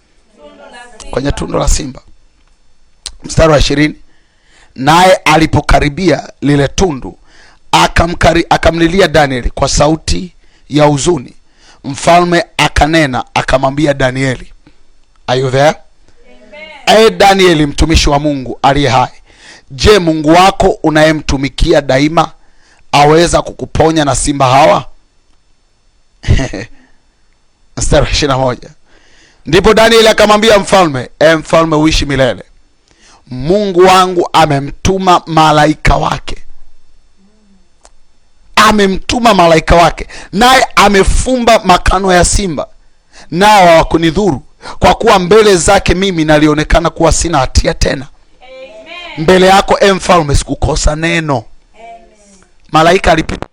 Kwenye tundu la simba. Mstari wa 20. Naye alipokaribia lile tundu, akamlilia Danieli kwa sauti ya huzuni. Mfalme akanena akamwambia Danieli, are you there? Amen. Danieli mtumishi wa Mungu aliye hai, je, Mungu wako unayemtumikia daima aweza kukuponya na simba hawa? Mstari wa 21. Ndipo Danieli akamwambia mfalme, mfalme uishi milele. Mungu wangu amemtuma malaika wake. Amemtuma malaika wake, naye amefumba makano ya simba, nao hawakunidhuru, kwa kuwa mbele zake mimi nalionekana kuwa sina hatia tena. Amen. Mbele yako mfalme sikukosa neno. Amen. Malaika alipita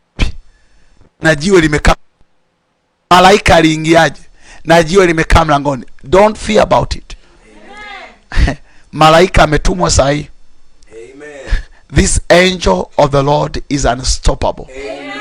na jiwe limekaa. Malaika aliingiaje? Na jiwe limekaa mlangoni. Don't fear about it. Amen. Malaika ametumwa sahi. Amen. This angel of the Lord is unstoppable. Amen.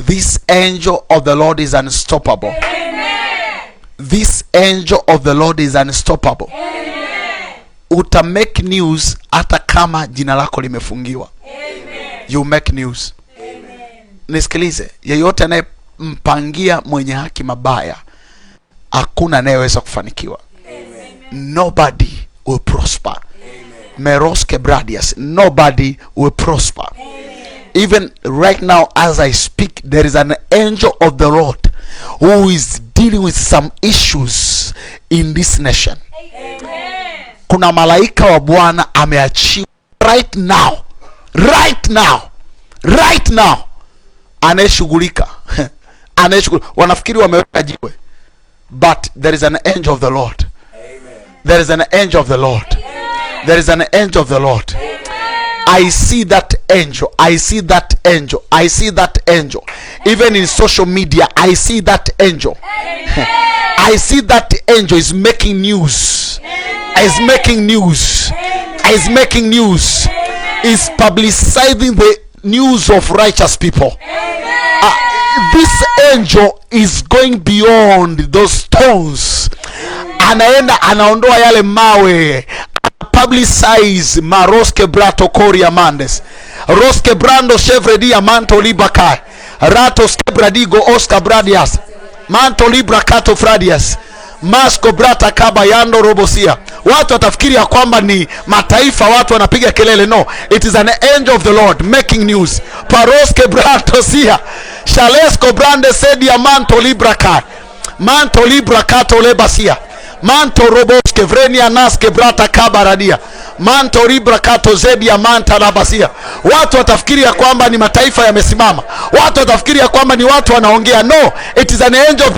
This angel of the Lord is unstoppable. Amen. This angel of the Lord is unstoppable. Amen. Uta make news hata kama jina lako limefungiwa. Amen. You make news. Amen. Nisikilize, yeyote anayempangia mwenye haki mabaya, hakuna anayeweza kufanikiwa. Nobody will prosper. Meroske bradias. Nobody will prosper. Amen. Even right now as I speak, there is an angel of the Lord who is dealing with some issues in this nation. Amen. Kuna malaika wa Bwana ameachiwa right now. Right now. Right now. Anayeshughulika. Anayeshughulika. Wanafikiri wameweka jiwe. But there is an angel of the Lord. There is an angel of the Lord. Amen. There is an angel of the Lord. Amen. I see that angel. I see that angel. I see that angel. Even in social media, I see that angel. I see that angel is making news. Is making news. is making news, is publicizing the news of righteous people. This angel is going beyond those stones. Anaenda anaondoa yale mawe, publicize maroske brato koria mandes, roske brando chevre diamanto libaka, rato skebradigo oscar bradias, manto libra kato fradias, masko brata kabayando robosia. Watu watafikiri ya kwamba ni mataifa watu wanapiga kelele. No, it is an angel of the Lord making news. Paroske brato sia, shalesko brande sedia manto libra ka, manto libra kato lebasia, manto roboske vrenia naske brata kabaradia, manto libra kato zedia manta labasia. Watu watafikiri ya kwamba ni mataifa yamesimama. Watu watafikiri ya kwamba ni watu wanaongea. No, it is an angel.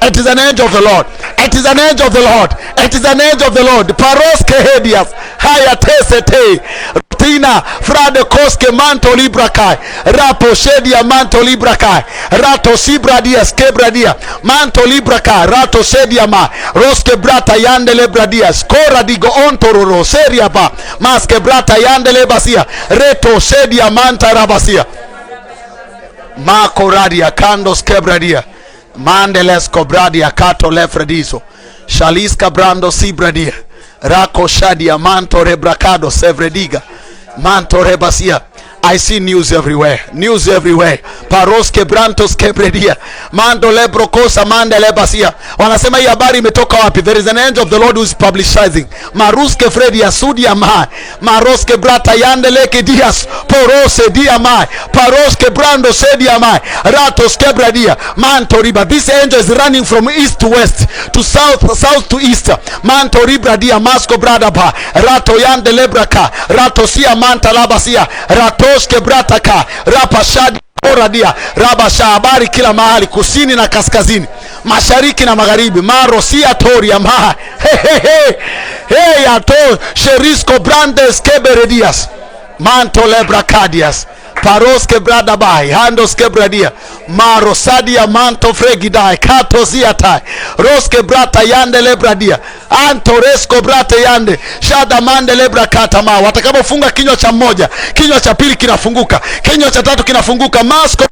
It is an angel of the Lord. It is an angel of the Lord. It is an angel of the Lord. Paroske hedias haya tesete tina frade koske manto librakai rapo shedia manto librakai rato sibradias kebradia manto librakai rato shedia ma roske brata yandele bradias kora digo ontororo seria ba maske brata yandele basia reto shedia manta rabasia makoradia kandos kebradia mandeles kobradia kato lefrediso shaliska brando sibradia rako shadia manto rebracado sevrediga manto rebasia. I see news everywhere. News everywhere. Paroske brantos kebredia. Mando lebrokosa mande lebasia. Wanasema hii habari imetoka wapi? There is an angel of the Lord who is publicizing. Maruske fredia sudia mai. Maroske brata yandeleke dias. Porose dia mai. Paroske brando sedia mai. Ratos kebradia. Manto riba. This angel is running from east to west. To south, south to east. Manto ribra dia. Masko brada ba. Rato yande lebraka. Rato sia manta labasia. Rato brataka rapa shadi oradia rabasha. Habari kila mahali, kusini na kaskazini, mashariki na magharibi. Marosia toria ma hey ato sherisko brandes keberedias manto lebracadias paroske brada bai handos kebradia marosadia manto fregidai kato ziatai roske brata yande lebradia antoresko brata yande shada mande lebracata ma. Watakapofunga kinywa cha mmoja, kinywa cha pili kinafunguka, kinywa cha tatu kinafunguka. Masko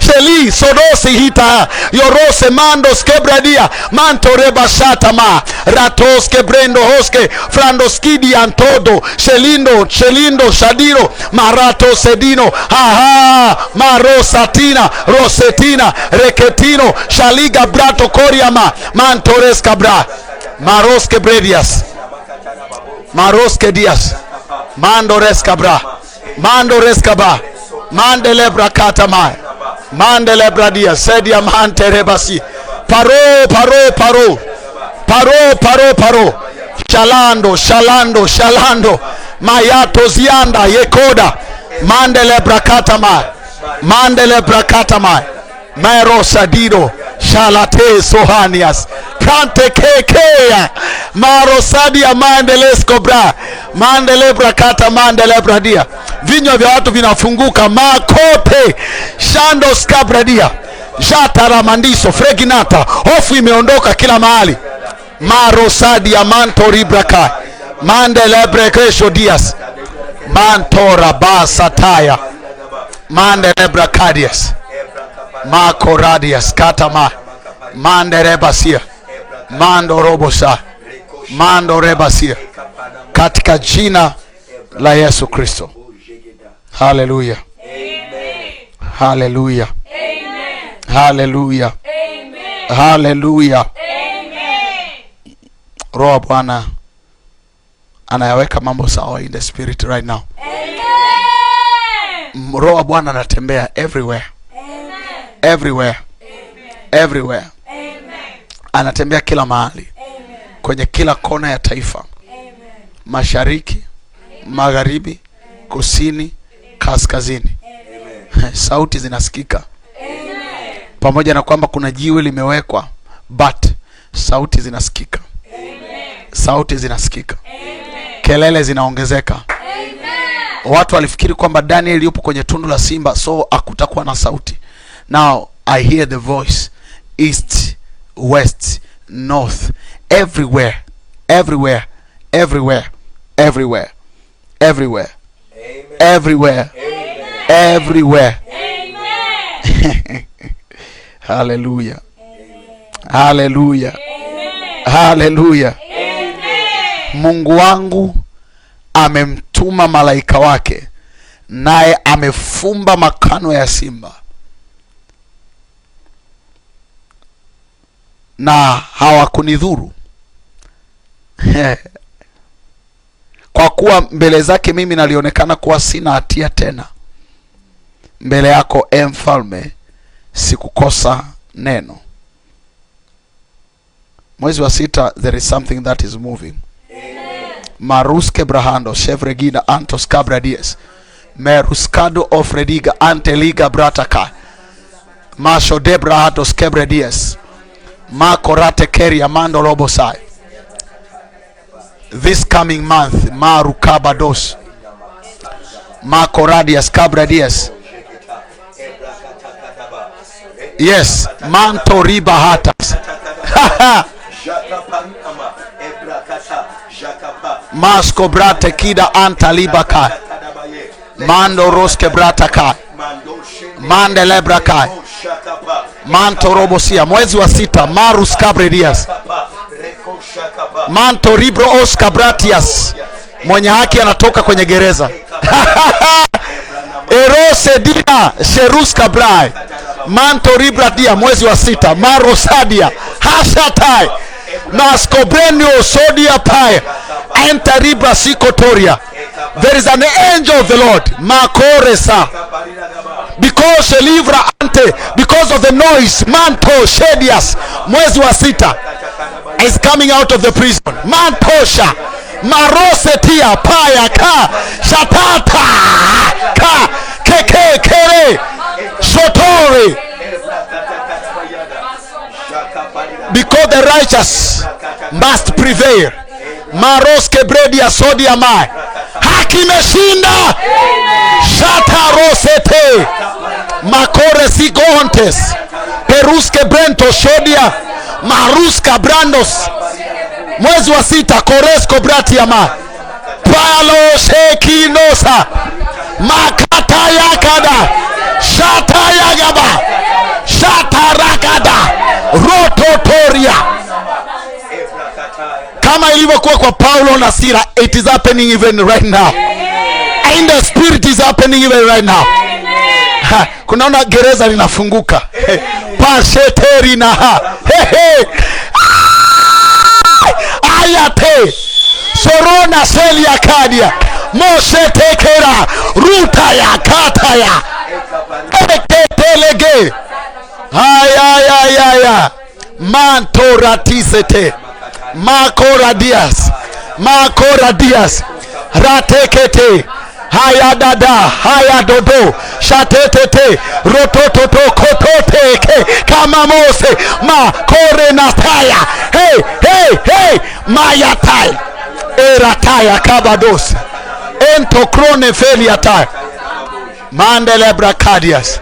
sheli sodosi hita yorose mandos kebradia manto rebashata ma ratos kebrendo hoske frandoskidi antodo shelindo shadiro marato sedino marosatina rosetina reketino shaliga brato koriama mantores kabra maroske bredias maroske dias mandores kabra mandores kabra mandele brakata mai mandele bradia sedia mante rebasi paro shalando mayato zianda yekoda mandele brakata mai mero sadido shalate sohanias kante kekea marosadia mandeles kobra mandele brakata mandele bradia. Vinywa vya watu vinafunguka. Makope shando skabradia jatara mandiso freginata. Hofu imeondoka kila mahali. Marosadia manto ribraka mandele brekesho dias mantora basataya mandele brakadias makoradias katama mandele basia mando robosa mando rebasia katika jina la Yesu Kristo. Hallelujah. Amen. Hallelujah. Amen. Hallelujah. Amen. Hallelujah. Amen. Roho Bwana anayaweka mambo sawa in the spirit right now. Amen. Roho Bwana anatembea everywhere. Amen. Everywhere. Amen. Everywhere. Amen. Anatembea kila mahali. Amen. Kwenye kila kona ya taifa. Amen. Mashariki, magharibi, kusini, kaskazini. Amen. Sauti zinasikika. Amen. Pamoja na kwamba kuna jiwe limewekwa, but sauti zinasikika. Amen. Sauti zinasikika. Amen. Kelele zinaongezeka. Amen. Watu walifikiri kwamba Daniel yupo kwenye tundu la simba, so hakutakuwa na sauti. Now I hear the voice, east, west, north, everywhere. everywhere, everywhere, Amen. everywhere, Amen. everywhere. Amen. Hallelujah. Amen. Hallelujah. Amen. Hallelujah. Amen. Mungu wangu amemtuma malaika wake, naye amefumba makano ya simba na hawakunidhuru. Kwa kuwa mbele zake mimi nalionekana kuwa sina hatia tena. Mbele yako mfalme sikukosa neno. Mwezi wa 6, there is something that is moving. Maruske brahando chevregina antos cabradies meruskado ofrediga anteliga brataka masho debrahatos kebradies makorate keria mando lobosai. This coming month marukabados makoradias cabradies, yes, manto riba hatas masko brate kida antalibaka mando roske brataka mandelebraka manto robosia. Mwezi wa 6 marus cabredias manto ribro osca bratias, mwenye haki anatoka kwenye gereza. Erose dia sheruska brai manto ribradia. Mwezi wa 6 marosadia hashatai maskobrenio sodia pai enter ribra sikotoria. There is an angel of the Lord makoresa because livra ante because of the noise manto shedias. Mwezi wa 6 is coming out of the prison mantosha marosetia paya ka shatata ka keke kere shotori, because the righteous must prevail. Maroske bredia sodia mai haki imeshinda. Shata rosete makore sigontes peruske brento shodia maruska brandos. Mwezi wa 6 koresko bratia ma palo shekinosa makata yakada shata yagaba shata rakada rototoria. Kama ilivyokuwa kwa Paulo na Sila, it is happening even right now. In the spirit is happening even right now. Kunaona gereza linafunguka. Pasheteri na ha. Ayate sorona seli ya kadia moshe tekera ruta ya kata ya eketelege ya mantoratisete makoradias ratekete hayadada hayadodo shatetete rotototo kototeke kama Mose makore nataya hey mayatai erataya kabados entokrone feliatai mandelebrakadias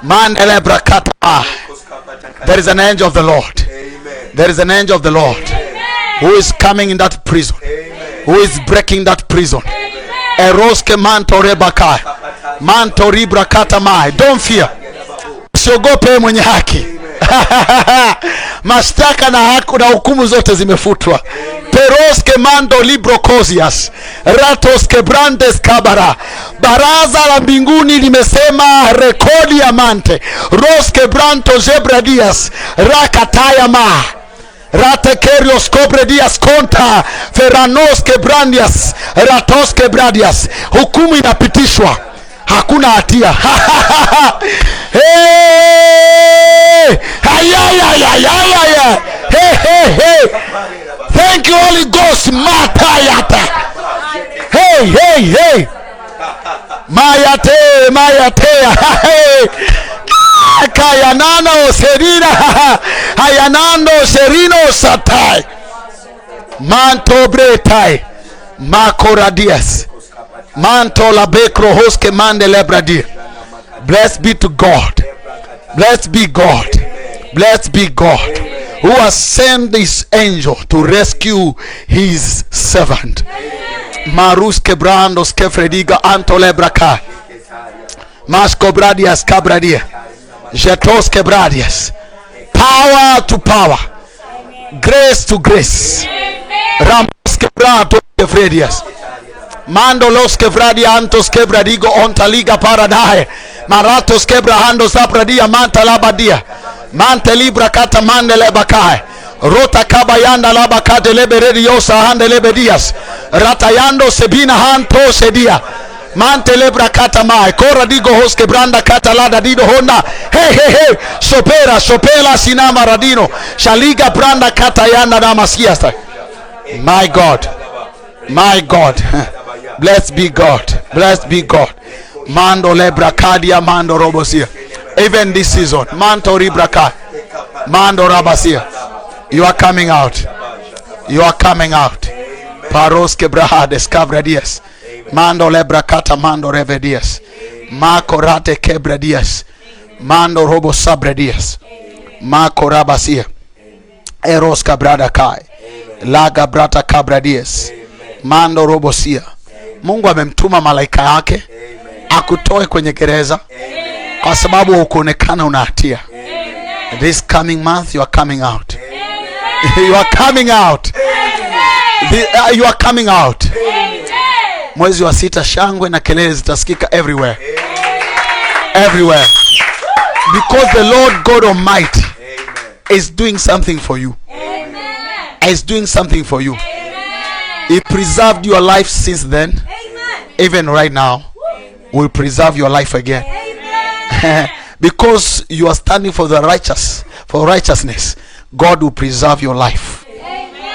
mandelebrakata. There is an angel of the Lord. There is an angel of the Lord who is coming in that prison, who is breaking that prison. Eroske manto rebaka manto ribrakata mai. Don't fear, usiogope mwenye haki. Mashtaka na hukumu zote zimefutwa. Peroske mando libro kosias ratoske brandes kabara. Baraza la mbinguni limesema rekodi ya mante roske branto zebradias rakataya ma ratekerios kobredias konta feranoske brandias ratoske bradias. Hukumu inapitishwa, hakuna hatia. Hey! Hey! Thank you Holy Ghost. Matayata. Hey! Mayate. Kayanano serina. Hayanando serino satai. Manto bretai. Makoradias. Manto la bekro hoske mande lebradi. Blessed be to God. Blessed be God. Blessed be God who has sent his angel to rescue his servant. Marus Kebrandos Kefrediga Antolebraka Mascobradias Cabradia Jetos Kebradias. Power to power, grace to grace. Ramos Kebrato Kefredias Mando los Kevradia Antos Kebradigo Ontaliga Paradae Maratos Kebrahando Zapradia Manta Labadia Mante Libra Kata Mandele Bakae Rota Kabayanda Labakate Leberediosa Hande Lebedias Ratayando Sebina Hanto Sedia Mante Lebra Kata Mai Kora Digo Hoske Branda Kata Lada Dido Honda Hey Sopera Sopela Sinama Radino Shaliga Branda Kata Yanda Namasiasta. My God, my God. Blessed be God, blessed be God. Mando Lebra Kadia Mando Robosia. Even this season Manto Ribraka Mando Rabasia. You are coming out. You are coming out. Paros Kebrahades Cabradias. Mando Lebrakata Mando Revedias. Marco Rate Kebradias. Mando Robo Sabradias. Marco Rabasia. Eros Cabrada Kai. Laga Brata Cabradias. Mando Robosia. Mungu amemtuma malaika yake akutoe kwenye gereza kwa sababu ukuonekana una hatia. This coming month you are coming out. You are coming out. You are coming out. Mwezi wa 6 shangwe na kelele zitasikika everywhere. Everywhere. Because the Lord God Almighty is doing something for you. Is doing something for you. He preserved your life since then. Even right now will preserve your life again. Because you are standing for the righteous, for righteousness. God will preserve your life.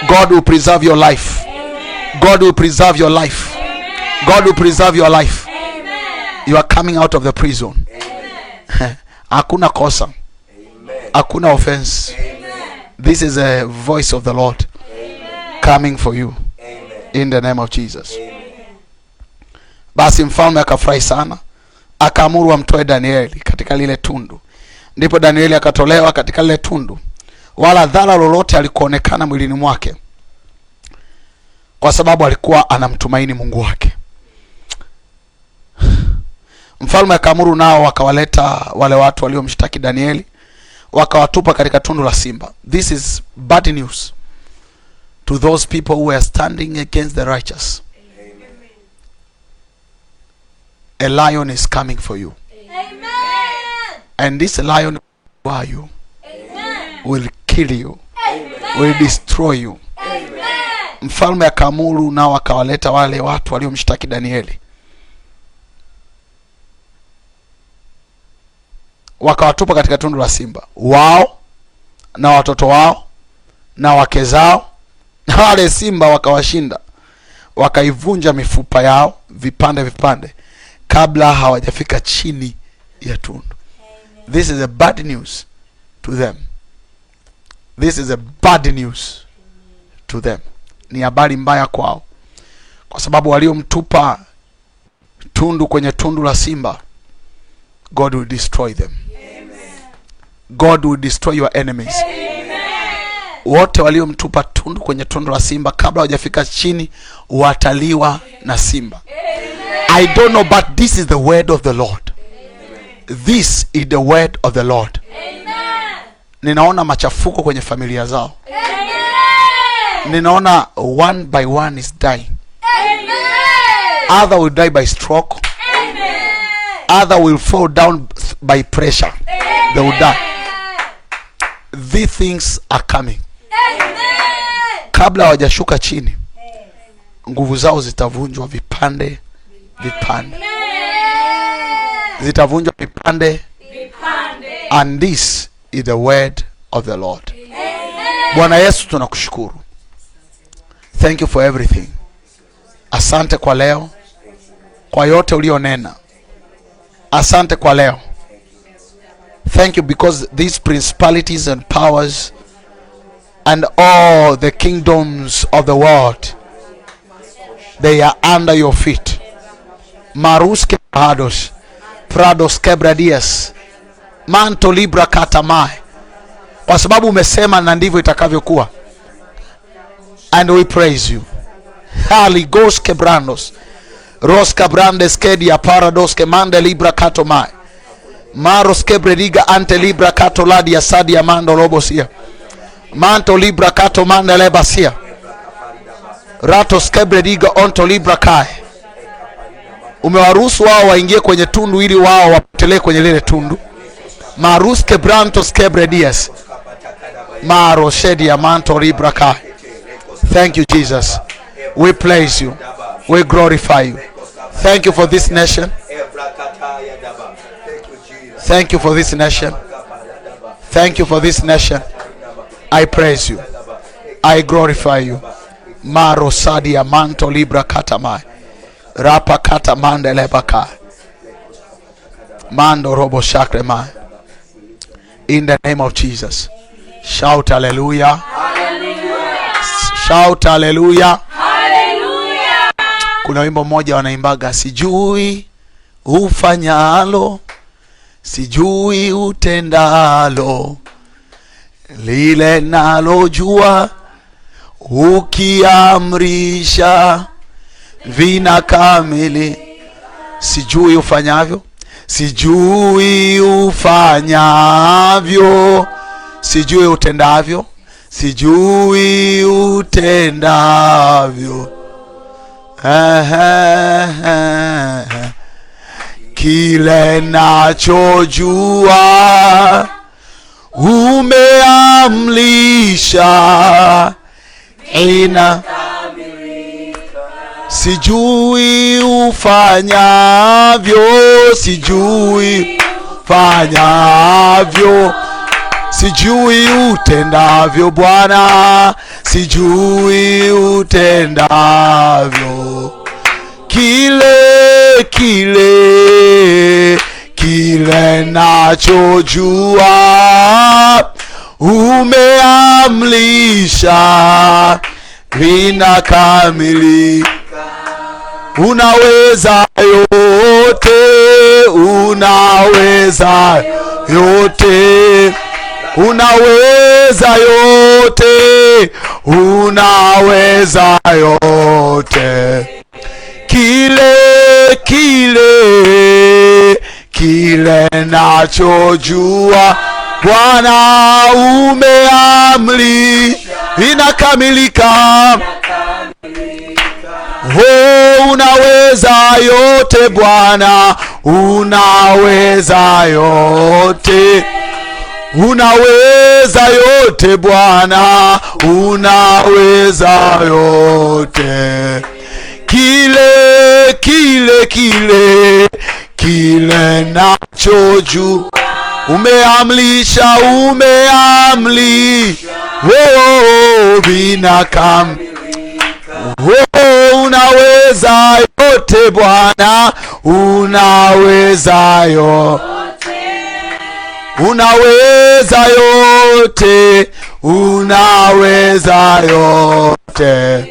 God will preserve your life. God will preserve your life. God will preserve your life. You are coming out of the prison. Hakuna kosa. Hakuna offense. This is a voice of the Lord coming for you in the name of Jesus. Basi mfalme akafurahi sana, akaamuru amtoe Danieli katika lile tundu. Ndipo Danieli akatolewa katika lile tundu, wala dhara lolote alikuonekana mwilini mwake, kwa sababu alikuwa anamtumaini Mungu wake. Mfalme akaamuru nao wakawaleta wale watu waliomshtaki Danieli, wakawatupa katika tundu la simba. This is bad news to those people who are standing against the righteous. A lion is coming for you. Amen. And this lion will devour you. Amen. Will kill you. Amen. Will destroy you. Amen. Mfalme akaamuru nao wakawaleta wale watu waliomshtaki Danieli, wakawatupa katika tundu la simba, wao na watoto wao na wake zao, na wale simba wakawashinda, wakaivunja mifupa yao vipande vipande kabla hawajafika chini ya tundu. This is a bad news to them. This is a bad news to them. Ni habari mbaya kwao, kwa sababu waliomtupa tundu kwenye tundu la simba, God will destroy them. God will destroy your enemies. Wote waliomtupa tundu kwenye tundu la simba kabla hawajafika chini wataliwa na simba. I don't know, but this is the word of the Lord. This is the word of the Lord. Ninaona machafuko kwenye familia zao. Ninaona one by one is dying. Other will die by stroke. Other will fall down by pressure. They will die. These things are coming. Kabla hawajashuka chini, nguvu zao zitavunjwa vipande vipande. Zitavunjwa vipande. And this is the word of the Lord. Bwana Yesu, tunakushukuru. Thank you for everything. Asante kwa leo, kwa yote ulionena. Asante kwa leo. Thank you because these principalities and powers and all the kingdoms of the world, they are under your feet. Maruske Prados, Prados Kebradias, Manto Libra Katamai, kwa sababu umesema na ndivyo itakavyokuwa. And we praise you. Holy Ghost Kebrandos Roska Brandes Kedia Parados Kemande Libra Katomai Maros Kebrediga Ante Libra Katoladia Sadia Mando Lobosia Manto Libra Katomande Lebasia Ratos Kebrediga Onto Libra Kai. Umewaruhusu wao waingie kwenye tundu ili wao wapotelee kwenye lile tundu. Marus Kebrantos Kebredias Maro Shedia Manto Libra Kai. Thank you, Jesus. We praise you. We glorify you. Thank you for this nation. Thank you for this nation. Thank you for this nation. I praise you. I glorify you. Maro Sadia Manto Libra Katamai. Rapa Katamande Lebaka. Mando Robo Shakremai. In the name of Jesus. Shout hallelujah. Hallelujah. Shout hallelujah. Hallelujah. Kuna wimbo mmoja wanaimbaga, sijui ufanyalo, sijui utendalo, lile nalojua ukiamrisha vinakamili. Sijui ufanyavyo, sijui ufanyavyo, sijui utendavyo, sijui utendavyo. Kile nachojua umeamlisha ina. Sijui ufanyavyo, sijui ufanyavyo, sijui utendavyo Bwana, sijui utendavyo. Kile nachojua umeamlisha vinakamilika. Unaweza yote, unaweza yote, unaweza yote, unaweza yote. Kile nachojua Bwana umeamri vinakamilika. Oh, unaweza yote Bwana, unaweza yote, unaweza yote Bwana, unaweza yote. Kile nachojua umeamlisha, unaweza yote Bwana, unaweza yote, unaweza yote, unaweza yote.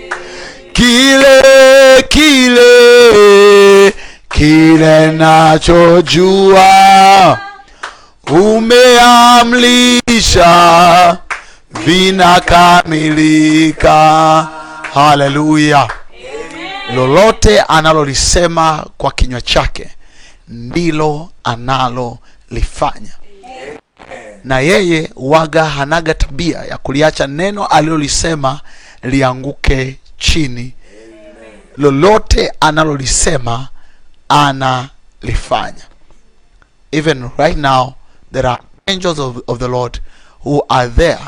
Kile nachojua umeamlisha vinakamilika. Haleluya. Lolote analolisema kwa kinywa chake ndilo analolifanya. Na yeye waga hanaga tabia ya kuliacha neno alilolisema lianguke chini. Lolote analolisema analifanya. Even right now there are angels of the Lord who are there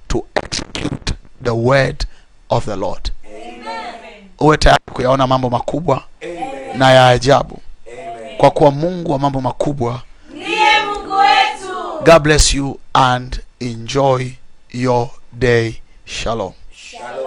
to execute the word of the Lord. Uwe tayari kuyaona mambo makubwa na ya ajabu. Kwa kuwa Mungu wa mambo makubwa ndiye Mungu wetu. God bless you and enjoy your day. Shalom. Shalom.